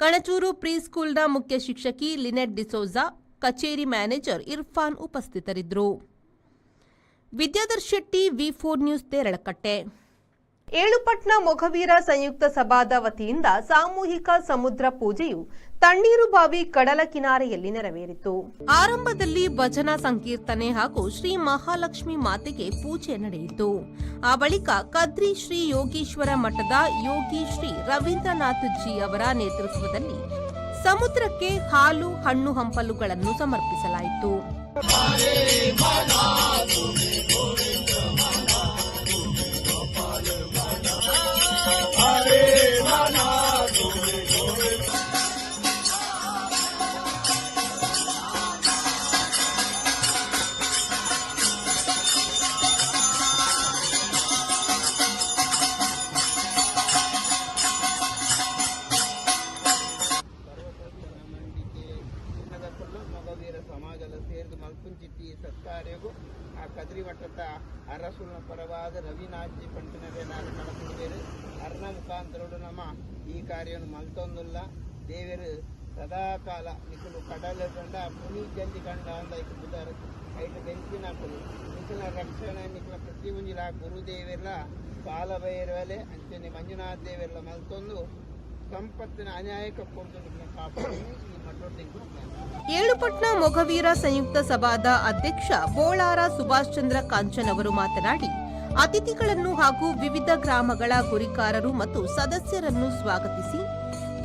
Kanachur pre ಸ್ಕೂಲ್ನ ಮುಖ್ಯ ಶಿಕ್ಷಕಿ ಲಿನೆಟ್ ಡಿಸೋಜಾ, ಕಚೇರಿ ಮ್ಯಾನೇಜರ್ ಇರ್ಫಾನ್ ಉಪಸ್ಥಿತರಿದ್ದರು. Vidyadhar Shetty, V4 news, Deralakatte. ಏಳುಪಟ್ನ ಮೊಘವೀರ ಸಂಯುಕ್ತ ಸಭಾದ ವತಿಯಿಂದ ಸಾಮೂಹಿಕ ಸಮುದ್ರ ಪೂಜೆಯು ತಣ್ಣೀರುಬಾವಿ ಕಡಲ ಕಿನಾರೆಯಲ್ಲಿ ನೆರವೇರಿತು. ಆರಂಭದಲ್ಲಿ ಭಜನಾ ಸಂಕೀರ್ತನೆ ಹಾಗೂ ಶ್ರೀ ಮಹಾಲಕ್ಷ್ಮಿ ಮಾತೆಗೆ ಪೂಜೆ ನಡೆಯಿತು. ಆ ಬಳಿಕ ಕದ್ರಿ ಶ್ರೀ ಯೋಗೀಶ್ವರ ಮಠದ ಯೋಗಿ ಶ್ರೀ ರವೀಂದ್ರನಾಥ್ ಜಿ ಅವರ ನೇತೃತ್ವದಲ್ಲಿ ಸಮುದ್ರಕ್ಕೆ ಹಾಲು, ಹಣ್ಣು ಹಂಪಲುಗಳನ್ನು ಸಮರ್ಪಿಸಲಾಯಿತು. ಸಮಾಜದ ಸೇರಿದು ಮಲ್ಪುಂಚಿತ್ತಿ ಸತ್ಕಾರ್ಯಗೂ ಆ ಕದ್ರಿ ಮಠದ ಅರಸುನ ಪರವಾದ ರವಿನಾಥ್ಜಿ ಪಂಟಿನವೇ ನಾನು ಕಣಕುಡಿದೇರು ಅರ್ಣ ಮುಖಾಂತರಡು ನಮ್ಮ ಈ ಕಾರ್ಯವನ್ನು ಮಲ್ತೊಂದುಲ್ಲ ದೇವರು ಸದಾಕಾಲ ನಿಖಲು ಕಡಲ ಕಂಡ ಪುನಿ ಜಲ್ದಿ ಕಂಡ ಅಂದ ಇಕ ಬುಧಾರ ಐಟು ಬೆಂಕಿನ ಹಾಕಲು ನಿಖಲ ರಕ್ಷಣೆ ನಿಖಲ ಪ್ರತಿ ಮುಂಜಿಲ ಗುರುದೇವೆಲ್ಲ ಕಾಲ ಬೈರವಲೆ ಅಂಚನೆ ಮಂಜುನಾಥ ದೇವೆಲ್ಲ ಮಲ್ತೊಂದು ಸಂಪತ್ತಿನ ಅನ್ಯಾಯಕ ಕೊಡ್ದು ಕಾಪಾಡಿ ಈ ಮಠೋದ್ಯಂಗ. ಏಳುಪಟ್ನ ಮೊಘವೀರ ಸಂಯುಕ್ತ ಸಭಾದ ಅಧ್ಯಕ್ಷ ಬೋಳಾರ ಸುಭಾಷ್ ಚಂದ್ರ ಕಾಂಚನ್ ಅವರು ಮಾತನಾಡಿ, ಅತಿಥಿಗಳನ್ನು ಹಾಗೂ ವಿವಿಧ ಗ್ರಾಮಗಳ ಗುರಿಕಾರರು ಮತ್ತು ಸದಸ್ಯರನ್ನು ಸ್ವಾಗತಿಸಿ,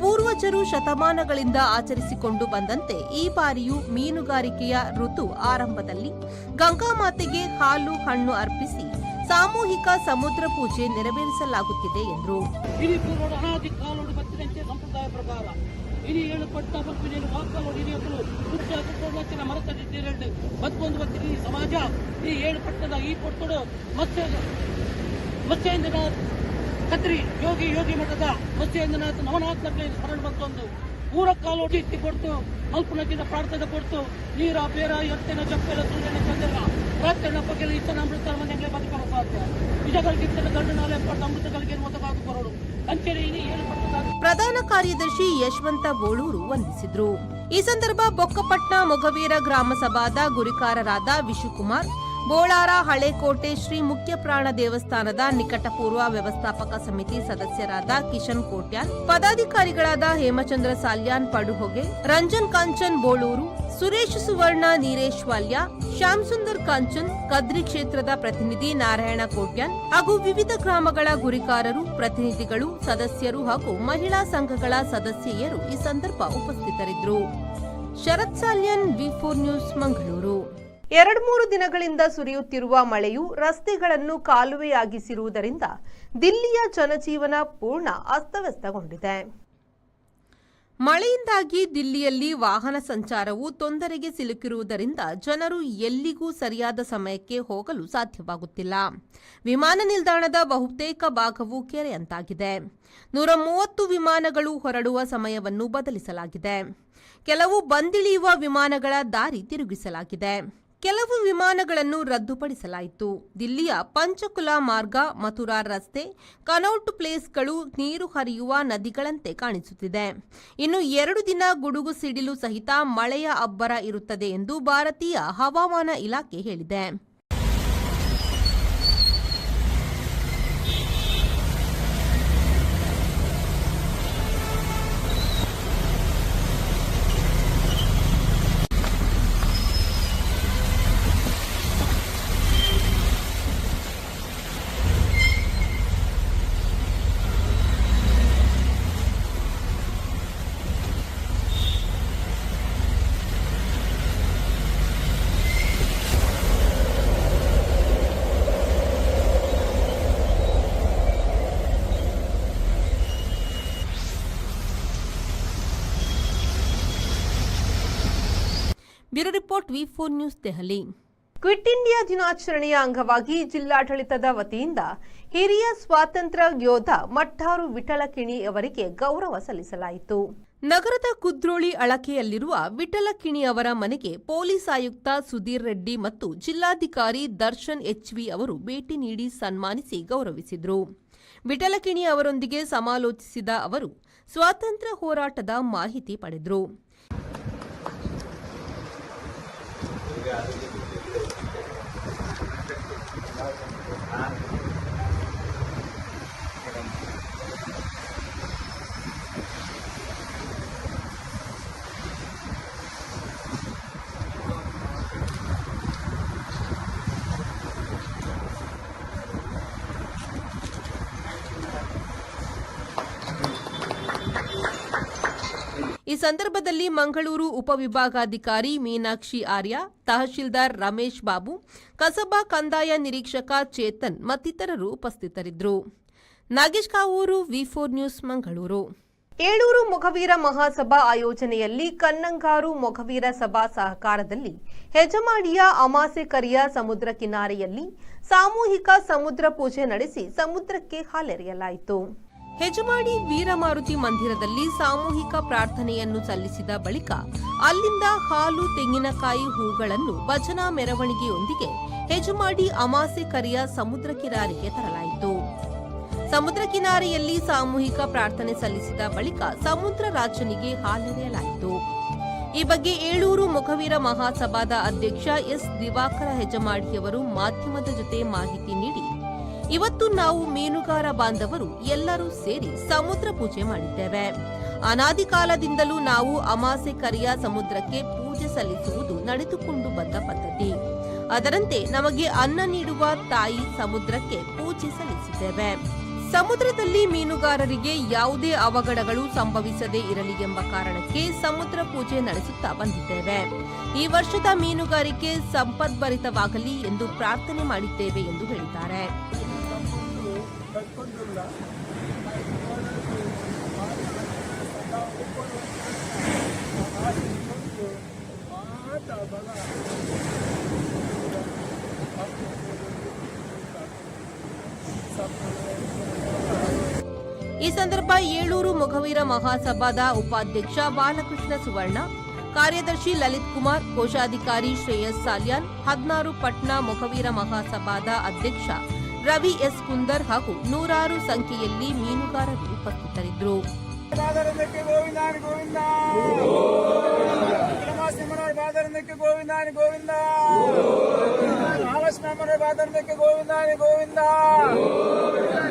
ಪೂರ್ವಜರು ಶತಮಾನಗಳಿಂದ ಆಚರಿಸಿಕೊಂಡು ಬಂದಂತೆ ಈ ಬಾರಿಯೂ ಮೀನುಗಾರಿಕೆಯ ಋತು ಆರಂಭದಲ್ಲಿ ಗಂಗಾಮಾತೆಗೆ ಹಾಲು, ಹಣ್ಣು ಅರ್ಪಿಸಿ ಸಾಮೂಹಿಕ ಸಮುದ್ರ ಪೂಜೆ ನೆರವೇರಿಸಲಾಗುತ್ತಿದೆ ಎಂದರು. ಸಂಪ್ರದಾಯ ಪ್ರಕಾರ ಇനി ಏಳುಪಟ್ಟ ಬರ್ಪಿನಲ್ಲಿ ವಾಕಲು ಹಿರಿಯಕಲು ಹುಚ್ಚ ಮರತಡಿದ್ದೇರೆಂಡು ಮತ್ತೊಂದು ಬರ್ತೀನಿ ಸಮಾಜ ಈ ಏಳುಪಟ್ಟದ ಈ ಕೊಟ್ಟಡು ಮತ್ಸ್ಯೇಂದ್ರನಾಥ್ ಕದ್ರಿ ಯೋಗಿ ಮಠದ ಮತ್ಸ್ಯೇಂದ್ರನಾಥ್ ನವನಾಥ್ನಲ್ಲಿ ಸ್ಮರಣ ಬಂತೊಂದು ಊರ ಕಾಲು ಇತ್ತಿ ಕೊಡ್ತು ಅಲ್ಪನಕ್ಕಿಂತ ಪ್ರಾರ್ಥನೆ ಕೊಡ್ತು ನೀರ ಬೇರ ಎತ್ತಿನ ಜಪ್ಪೆಲ್ಲ ಸೂರ್ಯನ ಚಂದ್ರನ ಪ್ರಾರ್ಥನೆ ಬಗ್ಗೆ ಇತ್ತನ ಅಮೃತ ಮನೆಗಳೇ ಬದುಕಲು ಸಾಧ್ಯ ನಿಜಗಳಿಗಿತ್ತನ ಗಂಡನಾಲೆ ಪಟ್ಟ ಅಮೃತಗಳಿಗೆ ಮೊದಲಾದ ಕೊರಡು ಅಂಚೆರೆ ಇನಿ ಏಳುಪಟ್ಟದ ಪ್ರಧಾನ ಕಾರ್ಯದರ್ಶಿ ಯಶವಂತ ಬೋಳೂರು ವಂದಿಸಿದ್ರು. ಈ ಸಂದರ್ಭ ಬೊಕ್ಕಪಟ್ನ ಮೊಘವೀರ ಗ್ರಾಮ ಸಭಾದ ಗುರಿಕಾರರಾದ ವಿಶುಕುಮಾರ್, ಬೋಳಾರ ಹಳೆಕೋಟೆ ಶ್ರೀ ಮುಖ್ಯಪ್ರಾಣ ದೇವಸ್ಥಾನದ ನಿಕಟಪೂರ್ವ ವ್ಯವಸ್ಥಾಪಕ ಸಮಿತಿ ಸದಸ್ಯರಾದ ಕಿಶನ್ ಕೋಟ್ಯಾನ್, ಪದಾಧಿಕಾರಿಗಳಾದ ಹೇಮಚಂದ್ರ ಸಾಲ್ಯಾನ್ ಪಡುಹೊಗೆ, ರಂಜನ್ ಕಾಂಚನ್ ಬೋಳೂರು, ಸುರೇಶ್ ಸುವರ್ಣ ನೀರೇಶ್ವಾಲ್ಯ, ಶ್ಯಾಮ್ ಸುಂದರ್ ಕಾಂಚನ್, ಕದ್ರಿ ಕ್ಷೇತ್ರದ ಪ್ರತಿನಿಧಿ ನಾರಾಯಣ ಕೋಟ್ಯಾನ್ ಹಾಗೂ ವಿವಿಧ ಗ್ರಾಮಗಳ ಗುರಿಕಾರರು, ಪ್ರತಿನಿಧಿಗಳು, ಸದಸ್ಯರು ಹಾಗೂ ಮಹಿಳಾ ಸಂಘಗಳ ಸದಸ್ಯೆಯರು ಈ ಸಂದರ್ಭ ಉಪಸ್ಥಿತರಿದ್ದರು. ಶರತ್ ಸಾಲ್ಯನ್, V4 ನ್ಯೂಸ್, ಮಂಗಳೂರು. 2-3 ದಿನಗಳಿಂದ ಸುರಿಯುತ್ತಿರುವ ಮಳೆಯು ರಸ್ತೆಗಳನ್ನು ಕಾಲುವೆಯಾಗಿಸಿರುವುದರಿಂದ ದಿಲ್ಲಿಯ ಜನಜೀವನ ಪೂರ್ಣ ಅಸ್ತವ್ಯಸ್ತಗೊಂಡಿದೆ. ಮಳೆಯಿಂದಾಗಿ ದಿಲ್ಲಿಯಲ್ಲಿ ವಾಹನ ಸಂಚಾರವು ತೊಂದರೆಗೆ ಸಿಲುಕಿರುವುದರಿಂದ ಜನರು ಎಲ್ಲಿಗೂ ಸರಿಯಾದ ಸಮಯಕ್ಕೆ ಹೋಗಲು ಸಾಧ್ಯವಾಗುತ್ತಿಲ್ಲ. ವಿಮಾನ ನಿಲ್ದಾಣದ ಬಹುತೇಕ ಭಾಗವು ಕೆರೆಯಂತಾಗಿದೆ. 130 ವಿಮಾನಗಳು ಹೊರಡುವ ಸಮಯವನ್ನು ಬದಲಿಸಲಾಗಿದೆ. ಕೆಲವು ಬಂದಿಳಿಯುವ ವಿಮಾನಗಳ ದಾರಿ ತಿರುಗಿಸಲಾಗಿದೆ. ಕೆಲವು ವಿಮಾನಗಳನ್ನು ರದ್ದುಪಡಿಸಲಾಯಿತು. ದಿಲ್ಲಿಯ ಪಂಚಕುಲಾ ಮಾರ್ಗ, ಮಥುರಾ ರಸ್ತೆ, ಕನೌಟ್ ಪ್ಲೇಸ್ಗಳು ನೀರು ಹರಿಯುವ ನದಿಗಳಂತೆ ಕಾಣಿಸುತ್ತಿದೆ. ಇನ್ನು 2 ದಿನ ಗುಡುಗು ಸಿಡಿಲು ಸಹಿತ ಮಳೆಯ ಅಬ್ಬರ ಇರುತ್ತದೆ ಎಂದು ಭಾರತೀಯ ಹವಾಮಾನ ಇಲಾಖೆ ಹೇಳಿದೆ. Bureau report V4 news Delhi. Quit India ದಿನಾಚರಣೆಯ ಅಂಗವಾಗಿ ಜಿಲ್ಲಾಡಳಿತದ ವತಿಯಿಂದ ಹಿರಿಯ ಸ್ವಾತಂತ್ರ್ಯ ಯೋಧ ಮಟ್ಟಾರು ವಿಠಲಕಿಣಿ ಅವರಿಗೆ ಗೌರವ ಸಲ್ಲಿಸಲಾಯಿತು. ನಗರದ ಕುದ್ರೋಳಿ ಅಳಕೆಯಲ್ಲಿರುವ ವಿಠಲಕಿಣಿ ಅವರ ಮನೆಗೆ ಪೊಲೀಸ್ ಆಯುಕ್ತ ಸುಧೀರ್ ರೆಡ್ಡಿ ಮತ್ತು ಜಿಲ್ಲಾಧಿಕಾರಿ ದರ್ಶನ್ HV ಅವರು ಭೇಟಿ ನೀಡಿ ಸನ್ಮಾನಿಸಿ ಗೌರವಿಸಿದರು. ವಿಠಲಕಿಣಿ ಅವರೊಂದಿಗೆ ಸಮಾಲೋಚಿಸಿದ ಅವರು ಸ್ವಾತಂತ್ರ್ಯ ಹೋರಾಟದ ಮಾಹಿತಿ ಪಡೆದರು. ಈ ಸಂದರ್ಭದಲ್ಲಿ ಮಂಗಳೂರು ಉಪವಿಭಾಗಾಧಿಕಾರಿ ಮೀನಾಕ್ಷಿ ಆರ್ಯ, ತಹಶೀಲ್ದಾರ್ ರಮೇಶ್ ಬಾಬು, ಕಸಬಾ ಕಂದಾಯ ನಿರೀಕ್ಷಕ ಚೇತನ್ ಮತ್ತಿತರರು ಉಪಸ್ಥಿತರಿದ್ದರು. Nagesh Kavoor, V4 news, Mangaluru. ಏಳೂರು ಮೊಗವೀರ ಮಹಾಸಭಾ ಆಯೋಜನೆಯಲ್ಲಿ ಕನ್ನಂಗಾರು ಮೊಗವೀರ ಸಭಾ ಸಹಕಾರದಲ್ಲಿ ಹೆಜಮಾಡಿಯ ಅಮಾಸೆ ಕರಿಯ ಸಮುದ್ರ ಕಿನಾರೆಯಲ್ಲಿ ಸಾಮೂಹಿಕ ಸಮುದ್ರ ಪೂಜೆ ನಡೆಸಿ ಸಮುದ್ರಕ್ಕೆ ಹಾಲೆರೆಯಲಾಯಿತು. ಹೆಜಮಾಡಿ ವೀರಮಾರುತಿ ಮಂದಿರದಲ್ಲಿ ಸಾಮೂಹಿಕ ಪ್ರಾರ್ಥನೆಯನ್ನು ಸಲ್ಲಿಸಿದ ಬಳಿಕ ಅಲ್ಲಿಂದ ಹಾಲು, ತೆಂಗಿನಕಾಯಿ, ಹೂಗಳನ್ನು ಭಜನಾ ಮೆರವಣಿಗೆಯೊಂದಿಗೆ ಹೆಜಮಾಡಿ ಅಮಾಸೆ ಕರಿಯ ಸಮುದ್ರ ಕಿನಾರೆಗೆ ತರಲಾಯಿತು. ಸಮುದ್ರ ಕಿನಾರೆಯಲ್ಲಿ ಸಾಮೂಹಿಕ ಪ್ರಾರ್ಥನೆ ಸಲ್ಲಿಸಿದ ಬಳಿಕ ಸಮುದ್ರ ರಾಜನಿಗೆ ಹಾಲೆರೆಯಲಾಯಿತು. ಈ ಬಗ್ಗೆ ಏಳೂರು ಮೊಗವೀರ ಮಹಾಸಭಾದ ಅಧ್ಯಕ್ಷ ಎಸ್ ದಿವಾಕರ ಹೆಜಮಾಡಿಯವರು ಮಾಧ್ಯಮದ ಜೊತೆ ಮಾಹಿತಿ ನೀಡಿ, ಇವತ್ತು ನಾವು ಮೀನುಗಾರ ಬಾಂಧವರು ಎಲ್ಲರೂ ಸೇರಿ ಸಮುದ್ರ ಪೂಜೆ ಮಾಡಿದ್ದೇವೆ. ಅನಾದಿ ಕಾಲದಿಂದಲೂ ನಾವು ಅಮಾಸೆ ಕರಿಯ ಸಮುದ್ರಕ್ಕೆ ಪೂಜೆ ಸಲ್ಲಿಸುವುದು ನಡೆದುಕೊಂಡು ಬಂದ ಪದ್ಧತಿ. ಅದರಂತೆ ನಮಗೆ ಅನ್ನ ನೀಡುವ ತಾಯಿ ಸಮುದ್ರಕ್ಕೆ ಪೂಜೆ ಸಲ್ಲಿಸಿದ್ದೇವೆ. ಸಮುದ್ರದಲ್ಲಿ ಮೀನುಗಾರರಿಗೆ ಯಾವುದೇ ಅವಘಡಗಳು ಸಂಭವಿಸದೇ ಇರಲಿ ಎಂಬ ಕಾರಣಕ್ಕೆ ಸಮುದ್ರ ಪೂಜೆ ನಡೆಸುತ್ತಾ ಬಂದಿದ್ದೇವೆ. ಈ ವರ್ಷದ ಮೀನುಗಾರಿಕೆ ಸಂಪದ್ಭರಿತವಾಗಲಿ ಎಂದು ಪ್ರಾರ್ಥನೆ ಮಾಡಿದ್ದೇವೆ ಎಂದು ಹೇಳಿದ್ದಾರೆ. ಈ ಸಂದರ್ಭ ಏಳೂರು ಮೊಗವೀರ ಮಹಾಸಭಾದ ಉಪಾಧ್ಯಕ್ಷ ಬಾಲಕೃಷ್ಣ ಸುವರ್ಣ, ಕಾರ್ಯದರ್ಶಿ ಲಲಿತ್ ಕುಮಾರ್, ಕೋಶಾಧಿಕಾರಿ ಶ್ರೇಯಸ್ ಸಾಲ್ಯಾನ್, 16 ಪಟ್ನಾ ಮೊಗವೀರ ಮಹಾಸಭಾದ ಅಧ್ಯಕ್ಷ ರವಿ ಎಸ್ ಕುಂದರ್ ಹಾಗೂ ನೂರಾರು ಸಂಖ್ಯೆಯಲ್ಲಿ ಮೀನುಗಾರರು ಉಪಸ್ಥಿತರಿದ್ದರು.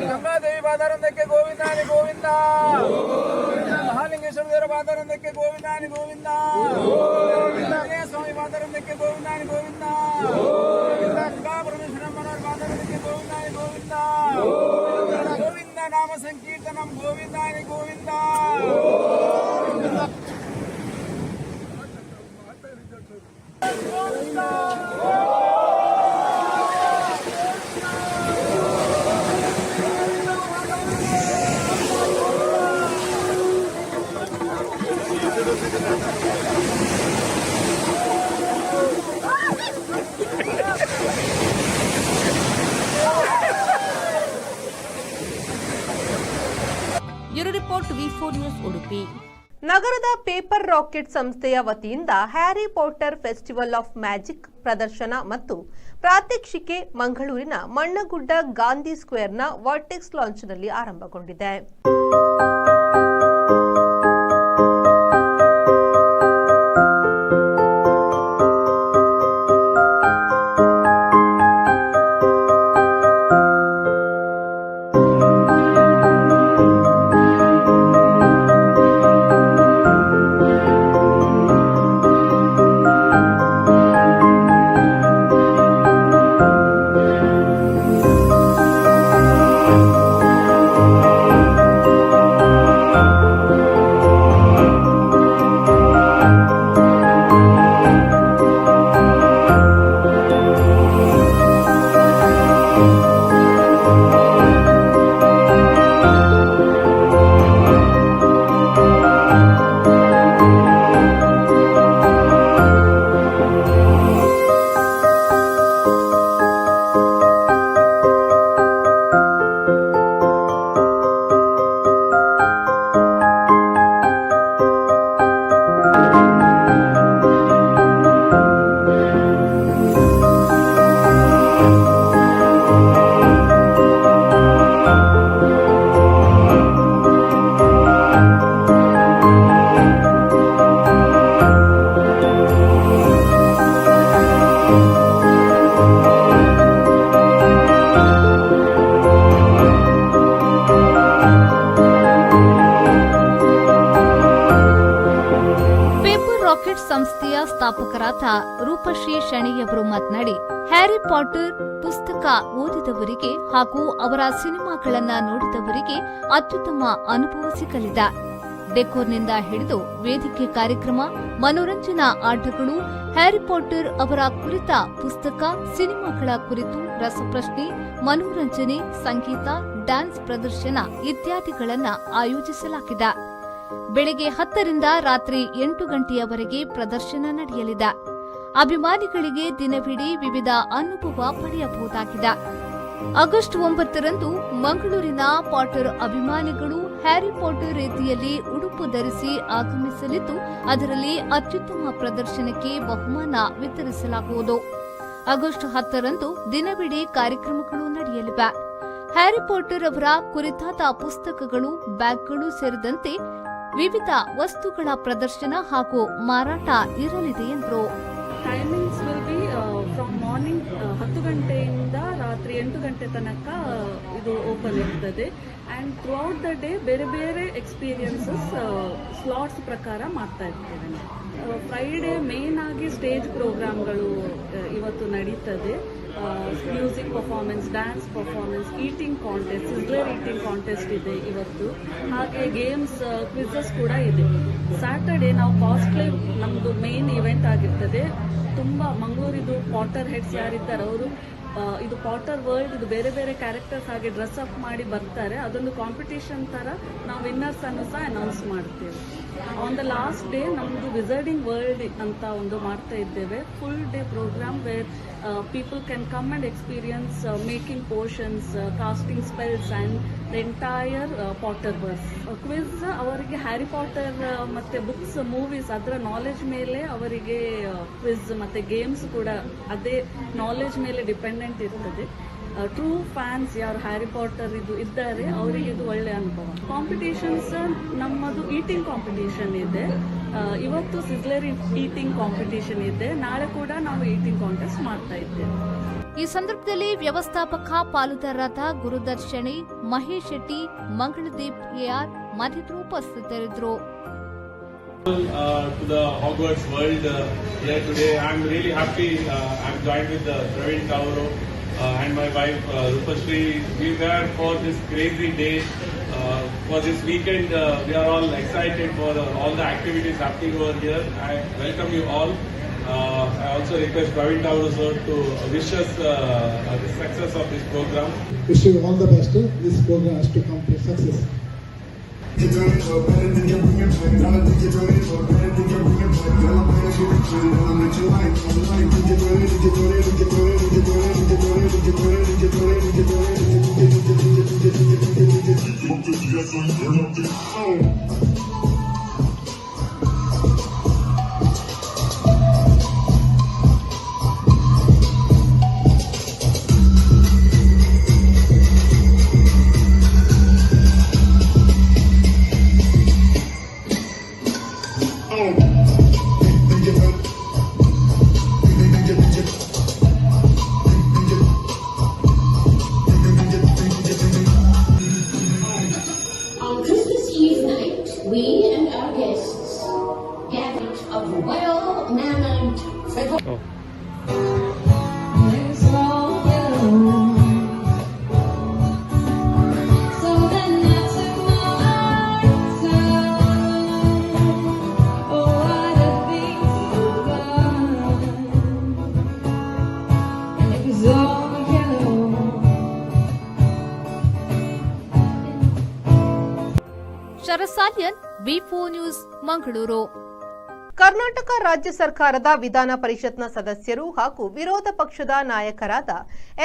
ಗಂಗಾದೇವಿ ಬಾದಾರಂದಕ್ಕೆ ಗೋವಿಂದಾನಿ ಗೋವಿಂದ, ಮಹಾಲಿಂಗೇಶ್ವರ ದೇವರ ಬಾದಾರಂದಕ್ಕೆ ಗೋವಿಂದಾನಿ ಗೋವಿಂದ, ಆಂಜನೇಯ ಸ್ವಾಮಿ ಬಾದಾರಂದಕ್ಕೆ ಗೋವಿಂದಾನಿ ಗೋವಿಂದ, ಗಂಗಾ ಪರಮೇಶ್ವರಮ್ಮನವರ ಬಾದಾರಂದಕ್ಕೆ ಗೋವಿಂದಾನಿ ಗೋವಿಂದ, ಗೋವಿಂದ ನಾಮ ಸಂಕೀರ್ತನಂ ಗೋವಿಂದಾನಿ Govinda. Bureau report V4 news Udupi. ನಗರದ ಪೇಪರ್ ರಾಕೆಟ್ ಸಂಸ್ಥೆಯ ವತಿಯಿಂದ Harry Potter festival of magic ಪ್ರದರ್ಶನ ಮತ್ತು ಪ್ರಾತ್ಯಕ್ಷಿಕೆ ಮಂಗಳೂರಿನ ಮಣ್ಣಗುಡ್ಡ ಗಾಂಧಿ ಸ್ಕ್ವೇರ್ನ ವರ್ಟೆಕ್ಸ್ ಲಾಂಚ್ನಲ್ಲಿ ಆರಂಭಗೊಂಡಿದೆ. ಸಂಸ್ಥೆಯ ಸ್ಥಾಪಕರಾದ ರೂಪಶ್ರೀ ಶೆಣಿಯವರು ಮಾತನಾಡಿ, ಹ್ಯಾರಿ ಪಾಟರ್ ಪುಸ್ತಕ ಓದಿದವರಿಗೆ ಹಾಗೂ ಅವರ ಸಿನಿಮಾಗಳನ್ನ ನೋಡಿದವರಿಗೆ ಅತ್ಯುತ್ತಮ ಅನುಭವ ಸಿಗಲಿದೆ. ಡೆಕೋರ್ನಿಂದ ಹಿಡಿದು ವೇದಿಕೆ ಕಾರ್ಯಕ್ರಮ, ಮನೋರಂಜನಾ ಆಟಗಳು, ಹ್ಯಾರಿ ಪಾಟರ್ ಅವರ ಕುರಿತ ಪುಸ್ತಕ, ಸಿನಿಮಾಗಳ ಕುರಿತು ರಸಪ್ರಶ್ನೆ, ಮನೋರಂಜನೆ, ಸಂಗೀತ, ಡ್ಯಾನ್ಸ್ ಪ್ರದರ್ಶನ ಇತ್ಯಾದಿಗಳನ್ನು ಆಯೋಜಿಸಲಾಗಿದೆ. ಬೆಳಗ್ಗೆ 10 ರಿಂದ ರಾತ್ರಿ 8 ಗಂಟೆಯವರೆಗೆ ಪ್ರದರ್ಶನ ನಡೆಯಲಿದೆ. ಅಭಿಮಾನಿಗಳಿಗೆ ದಿನವಿಡೀ ವಿವಿಧ ಅನುಭವ ಪಡೆಯಬಹುದಾಗಿದೆ. ಆಗಸ್ಟ್ 9ರಂದು ಮಂಗಳೂರಿನ ಪಾಟರ್ ಅಭಿಮಾನಿಗಳು ಹ್ಯಾರಿ ಪಾಟರ್ ರೀತಿಯಲ್ಲಿ ಉಡುಪು ಧರಿಸಿ ಆಗಮಿಸಲಿದ್ದು, ಅದರಲ್ಲಿ ಅತ್ಯುತ್ತಮ ಪ್ರದರ್ಶನಕ್ಕೆ ಬಹುಮಾನ ವಿತರಿಸಲಾಗುವುದು. ಆಗಸ್ಟ್ 10ರಂದು ದಿನವಿಡೀ ಕಾರ್ಯಕ್ರಮಗಳು ನಡೆಯಲಿವೆ. ಹ್ಯಾರಿ ಪಾಟರ್ ಅವರ ಕುರಿತಾದ ಪುಸ್ತಕಗಳು, ಬ್ಯಾಗ್ಗಳು ಸೇರಿದಂತೆ ವಿವಿಧ ವಸ್ತುಗಳ ಪ್ರದರ್ಶನ ಹಾಗೂ ಮಾರಾಟ ಇರಲಿದೆ ಎಂದರು. Timings will be from morning 10 ಗಂಟೆಯಿಂದ ರಾತ್ರಿ 8 ಗಂಟೆ ತನಕ ಇದು ಓಪನ್ ಇರ್ತದೆ. And through out the day ಬೇರೆ ಬೇರೆ ಎಕ್ಸ್ಪೀರಿಯನ್ಸಸ್ ಸ್ಲಾಟ್ಸ್ ಪ್ರಕಾರ ಮಾಡ್ತಾ ಇರ್ತೇವೆ. ಫ್ರೈಡೇ ಮೇನ್ ಆಗಿ ಸ್ಟೇಜ್ ಪ್ರೋಗ್ರಾಮ್ಗಳು ಇವತ್ತು ನಡೀತದೆ. Music performance, dance performance, eating contest, sizzler eating contest ಇದೆ ಇವತ್ತು. ಹಾಗೆ ಗೇಮ್ಸ್, ಕ್ವಿಝಸ್ ಕೂಡ ಇದೆ. ಸ್ಯಾಟರ್ಡೇ ನಾವು ಕಾಸ್ಟ್ಲಿ ನಮ್ಮದು ಮೇನ್ ಇವೆಂಟ್ ಆಗಿರ್ತದೆ. ತುಂಬ ಮಂಗಳೂರಿದು ಪಾಟರ್ ಹೆಡ್ಸ್ ಯಾರಿದ್ದಾರೆ ಅವರು ಇದು ಪಾಟರ್ ವರ್ಲ್ಡ್, ಇದು ಬೇರೆ ಬೇರೆ ಕ್ಯಾರೆಕ್ಟರ್ಸ್ ಹಾಗೆ ಡ್ರೆಸ್ ಅಪ್ ಮಾಡಿ ಬರ್ತಾರೆ. ಅದೊಂದು ಕಾಂಪಿಟೇಷನ್ ಥರ ನಾವು ವಿನ್ನರ್ಸ್ ಅನ್ನು ಸಹ ಅನೌನ್ಸ್ ಮಾಡ್ತೇವೆ. ಆನ್ ದ ಲಾಸ್ಟ್ ಡೇ ನಮ್ಮದು ವಿಸರ್ಡಿಂಗ್ ವರ್ಲ್ಡ್ ಅಂತ ಒಂದು ಮಾಡ್ತಾ ಇದ್ದೇವೆ. Full day program where people can come and experience making potions, casting spells and the entire Potter verse. Quiz ಅವರಿಗೆ ಹ್ಯಾರಿ ಪಾಟರ್ ಮತ್ತು ಬುಕ್ಸ್, ಮೂವೀಸ್ ಅದರ ನಾಲೆಜ್ ಮೇಲೆ ಅವರಿಗೆ ಕ್ವಿಜ್ ಮತ್ತು ಗೇಮ್ಸ್ ಕೂಡ ಅದೇ ನಾಲೆಜ್ ಮೇಲೆ ಡಿಪೆಂಡೆಂಟ್ ಇರ್ತದೆ. ಟ್ರೂ ಫ್ಯಾನ್ಸ್ ಯಾರು ಹ್ಯಾರಿ ಪಾಟರ್ ಇದು ಇದ್ದಾರೆ ಅವರಿಗೆ ಇದು ಒಳ್ಳೆ ಅನುಭವ. ಕಾಂಪಿಟೇಷನ್ಸ್ ನಮ್ಮದು ಈಟಿಂಗ್ ಕಾಂಪಿಟೇಷನ್ ಇದೆ. ಇವತ್ತು ಸಿಸ್ಲರ್ ಈಟಿಂಗ್ ಕಾಂಪಿಟೇಷನ್ ಇದೆ. ನಾಳೆ ಕೂಡ ನಾವು ಈಟಿಂಗ್ ಕಾಂಟೆಸ್ಟ್ ಮಾಡ್ತಾ ಇದ್ದೇವೆ. ಈ ಸಂದರ್ಭದಲ್ಲಿ ವ್ಯವಸ್ಥಾಪಕ ಪಾಲುದಾರರಾದ ಗುರುದರ್ಶಿನಿ, ಮಹೇಶ್ ಶೆಟ್ಟಿ, ಮಂಗಳದೀಪ್ ಎಆರ್ ಮತ್ತಿತರರು ಉಪಸ್ಥಿತರಿದ್ದರು. To the Hogwarts world here today. I'm really happy. I'm joined with Praveen Kauro and my wife Rupashri. We were for this crazy day, for this weekend. We are all excited for all the activities happening over here. I welcome you all. I also request Praveen Kauro sir to wish us the success of this program. Wish you all the best. This program has to come to success. ಶರಸಾಲಿಯನ್, ವಿ4 news, Mangaluru. Karnataka ರಾಜ್ಯ ಸರ್ಕಾರದ ವಿಧಾನ ಪರಿಷತ್ನ ಸದಸ್ಯರು ಹಾಗೂ ವಿರೋಧ ಪಕ್ಷದ ನಾಯಕರಾದ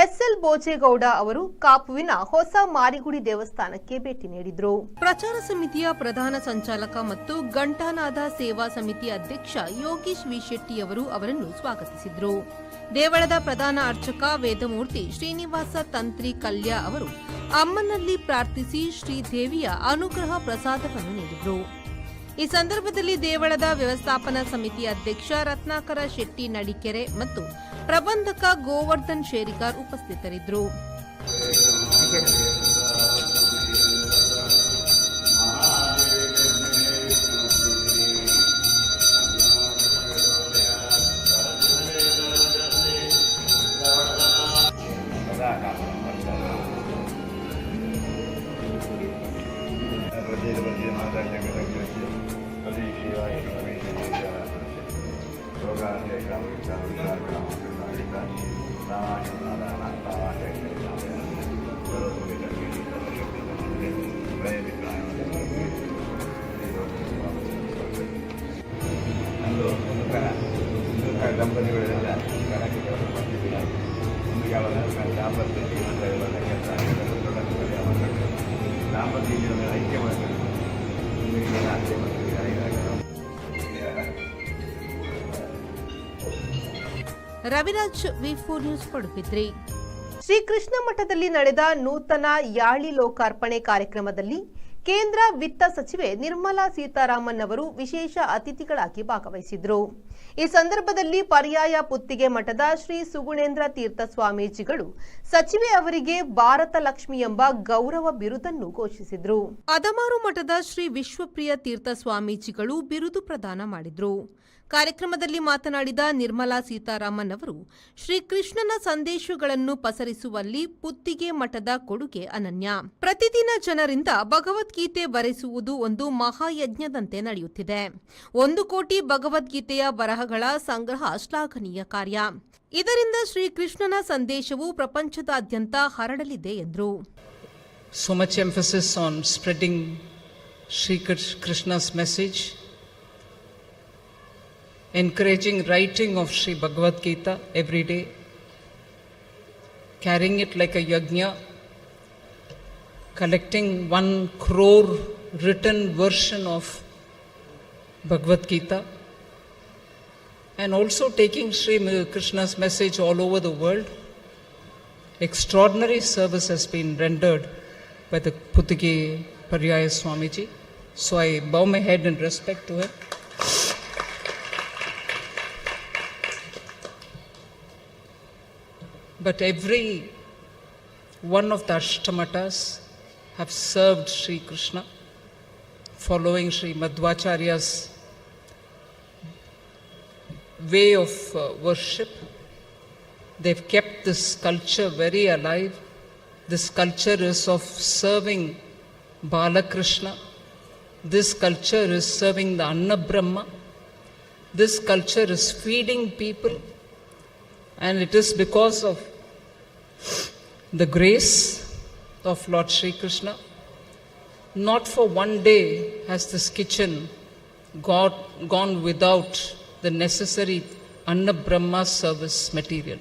ಎಸ್ಎಲ್ ಬೋಜೇಗೌಡ ಅವರು ಕಾಪುವಿನ ಹೊಸ ಮಾರಿಗುಡಿ ದೇವಸ್ಥಾನಕ್ಕೆ ಭೇಟಿ ನೀಡಿದರು. ಪ್ರಚಾರ ಸಮಿತಿಯ ಪ್ರಧಾನ ಸಂಚಾಲಕ ಮತ್ತು ಘಂಟಾನಾದ ಸೇವಾ ಸಮಿತಿ ಅಧ್ಯಕ್ಷ ಯೋಗೀಶ್ ವಿ ಶೆಟ್ಟಿ ಅವರು ಅವರನ್ನು ಸ್ವಾಗತಿಸಿದರು. ದೇವಳದ ಪ್ರಧಾನ ಅರ್ಚಕ ವೇದಮೂರ್ತಿ ಶ್ರೀನಿವಾಸ ತಂತ್ರಿ ಕಲ್ಯ ಅವರು ಅಮ್ಮನಲ್ಲಿ ಪ್ರಾರ್ಥಿಸಿ ಶ್ರೀದೇವಿಯ ಅನುಗ್ರಹ ಪ್ರಸಾದವನ್ನು ನೀಡಿದರು. ಈ ಸಂದರ್ಭದಲ್ಲಿ ದೇವಳದ ವ್ಯವಸ್ಥಾಪನಾ ಸಮಿತಿ ಅಧ್ಯಕ್ಷ ರತ್ನಾಕರ ಶೆಟ್ಟಿ ನಡಿಕೆರೆ ಮತ್ತು ಪ್ರಬಂಧಕ ಗೋವರ್ಧನ್ ಶೇರಿಗಾರ್ ಉಪಸ್ಥಿತರಿದ್ದರು. ದಂಪತಿಗಳೆಲ್ಲ ಕಣಕ್ಕೆ ಕೆಲಸ ಮಾಡ್ತಿದ್ದೀವಿ. ನಮಗೆ ಅವರ ದಾಂಪತ್ಯ ಜೀವನದ ಕೆಲಸ ದಾಂಪತ್ಯ ಜೀವನ ಐಕ್ಯ ಮಾಡಬೇಕು. ಆಸೆ ಮಾಡ್ತೀವಿ. ರವಿರಾಜ್ ವಿ4 ನ್ಯೂಸ್ ಪಡುಬಿದ್ರಿ. ಶ್ರೀಕೃಷ್ಣ ಮಠದಲ್ಲಿ ನಡೆದ ನೂತನ ಯಾಳಿ ಲೋಕಾರ್ಪಣೆ ಕಾರ್ಯಕ್ರಮದಲ್ಲಿ ಕೇಂದ್ರ ವಿತ್ತ ಸಚಿವೆ ನಿರ್ಮಲಾ ಸೀತಾರಾಮನ್ ಅವರು ವಿಶೇಷ ಅತಿಥಿಗಳಾಗಿ ಭಾಗವಹಿಸಿದ್ರು. ಈ ಸಂದರ್ಭದಲ್ಲಿ ಪರ್ಯಾಯ ಪುತ್ತಿಗೆ ಮಠದ ಶ್ರೀ ಸುಗುಣೇಂದ್ರ ತೀರ್ಥ ಸ್ವಾಮೀಜಿಗಳು ಸಚಿವೆ ಅವರಿಗೆ ಭಾರತ ಲಕ್ಷ್ಮಿ ಎಂಬ ಗೌರವ ಬಿರುದನ್ನು ಘೋಷಿಸಿದ್ರು. ಅದಮಾರು ಮಠದ ಶ್ರೀ ವಿಶ್ವಪ್ರಿಯ ತೀರ್ಥ ಸ್ವಾಮೀಜಿಗಳು ಬಿರುದು ಪ್ರದಾನ ಮಾಡಿದ್ರು. ಕಾರ್ಯಕ್ರಮದಲ್ಲಿ ಮಾತನಾಡಿದ ನಿರ್ಮಲಾ ಸೀತಾರಾಮನ್ ಅವರು ಶ್ರೀಕೃಷ್ಣನ ಸಂದೇಶಗಳನ್ನು ಪಸರಿಸುವಲ್ಲಿ ಪುತ್ತಿಗೆ ಮಠದ ಕೊಡುಗೆ ಅನನ್ಯ. ಪ್ರತಿದಿನ ಜನರಿಂದ ಭಗವದ್ಗೀತೆ ಬರೆಸುವುದು ಒಂದು ಮಹಾಯಜ್ಞದಂತೆ ನಡೆಯುತ್ತಿದೆ. 1 ಕೋಟಿ ಭಗವದ್ಗೀತೆಯ ಬರಹಗಳ ಸಂಗ್ರಹ ಶ್ಲಾಘನೀಯ ಕಾರ್ಯ. ಇದರಿಂದ ಶ್ರೀಕೃಷ್ಣನ ಸಂದೇಶವು ಪ್ರಪಂಚದಾದ್ಯಂತ ಹರಡಲಿದೆ ಎಂದರು. So much emphasis on spreading Sri Krishna's message, encouraging writing of Sri Bhagavad Gita every day, carrying it like a yajna, collecting 1 crore written version of Bhagavad Gita, and also taking Sri Krishna's message all over the world. Extraordinary service has been rendered by the Puttige Paryaya Swamiji. So I bow my head in respect to him. But every one of the Ashtamatas have served Sri Krishna, following Sri Madhvacharya's way of worship. They've kept this culture very alive. This culture is of serving Balakrishna. This culture is serving the Anna Brahma. This culture is feeding people. And it is because of the grace of Lord Sri Krishna. Not for one day has this kitchen gone without the necessary Anna Brahma service material.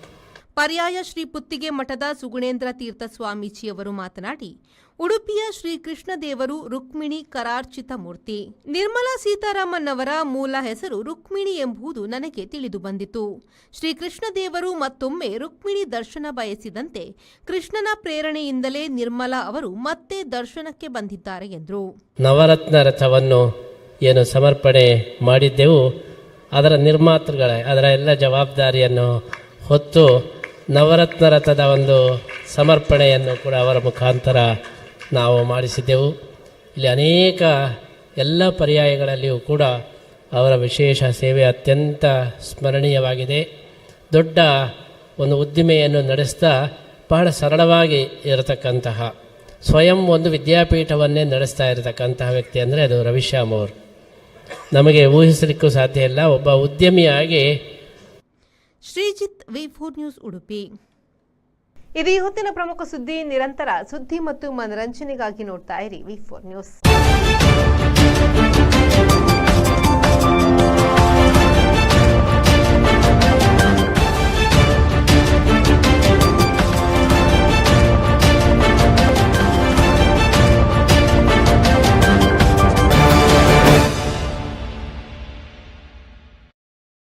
ಪರ್ಯಾಯ ಶ್ರೀ ಪುತ್ತಿಗೆ ಮಠದ ಸುಗುಣೇಂದ್ರ ತೀರ್ಥ ಸ್ವಾಮೀಜಿಯವರು ಮಾತನಾಡಿ, ಉಡುಪಿಯ ಶ್ರೀ ಕೃಷ್ಣ ದೇವರು ರುಕ್ಮಿಣಿ ಕರಾರ್ಚಿತ ಮೂರ್ತಿ. ನಿರ್ಮಲಾ ಸೀತಾರಾಮನ್ ಅವರ ಮೂಲ ಹೆಸರು ರುಕ್ಮಿಣಿ ಎಂಬುದು ನನಗೆ ತಿಳಿದು ಬಂದಿತು. ಶ್ರೀಕೃಷ್ಣ ದೇವರು ಮತ್ತೊಮ್ಮೆ ರುಕ್ಮಿಣಿ ದರ್ಶನ ಬಯಸಿದಂತೆ ಕೃಷ್ಣನ ಪ್ರೇರಣೆಯಿಂದಲೇ ನಿರ್ಮಲಾ ಅವರು ಮತ್ತೆ ದರ್ಶನಕ್ಕೆ ಬಂದಿದ್ದಾರೆ ಎಂದರು. ನವರತ್ನ ರಥವನ್ನು ಏನು ಸಮರ್ಪಣೆ ಮಾಡಿದ್ದೆವು, ಅದರ ನಿರ್ಮಾತೃಗಳೇ ಅದರ ಎಲ್ಲ ಜವಾಬ್ದಾರಿಯನ್ನು ಹೊತ್ತು ನವರತ್ನ ರಥದ ಒಂದು ಸಮರ್ಪಣೆಯನ್ನು ಕೂಡ ಅವರ ಮುಖಾಂತರ ನಾವು ಮಾಡಿಸಿದ್ದೆವು. ಇಲ್ಲಿ ಅನೇಕ ಎಲ್ಲ ಪರ್ಯಾಯಗಳಲ್ಲಿಯೂ ಕೂಡ ಅವರ ವಿಶೇಷ ಸೇವೆ ಅತ್ಯಂತ ಸ್ಮರಣೀಯವಾಗಿದೆ. ದೊಡ್ಡ ಒಂದು ಉದ್ದಿಮೆಯನ್ನು ನಡೆಸ್ತಾ ಬಹಳ ಸರಳವಾಗಿ ಇರತಕ್ಕಂತಹ ಸ್ವಯಂ ಒಂದು ವಿದ್ಯಾಪೀಠವನ್ನೇ ನಡೆಸ್ತಾ ಇರತಕ್ಕಂತಹ ವ್ಯಕ್ತಿ ಅಂದರೆ ಅದು ರವಿಶ್ಯಾಮ್ ಅವರು. ನಮಗೆ ಊಹಿಸಲಿಕ್ಕೂ ಸಾಧ್ಯ ಇಲ್ಲ. ಒಬ್ಬ ಉದ್ಯಮಿಯಾಗಿ ಶ್ರೀಜಿತ್ ವಿ4 ನ್ಯೂಸ್ ಉಡುಪಿ. ಇದು ಈ ಹೊತ್ತಿನ ಪ್ರಮುಖ ಸುದ್ದಿ. ನಿರಂತರ ಸುದ್ದಿ ಮತ್ತು ಮನರಂಜನೆಗಾಗಿ ನೋಡ್ತಾ ಇರಿ ವಿ4 ನ್ಯೂಸ್.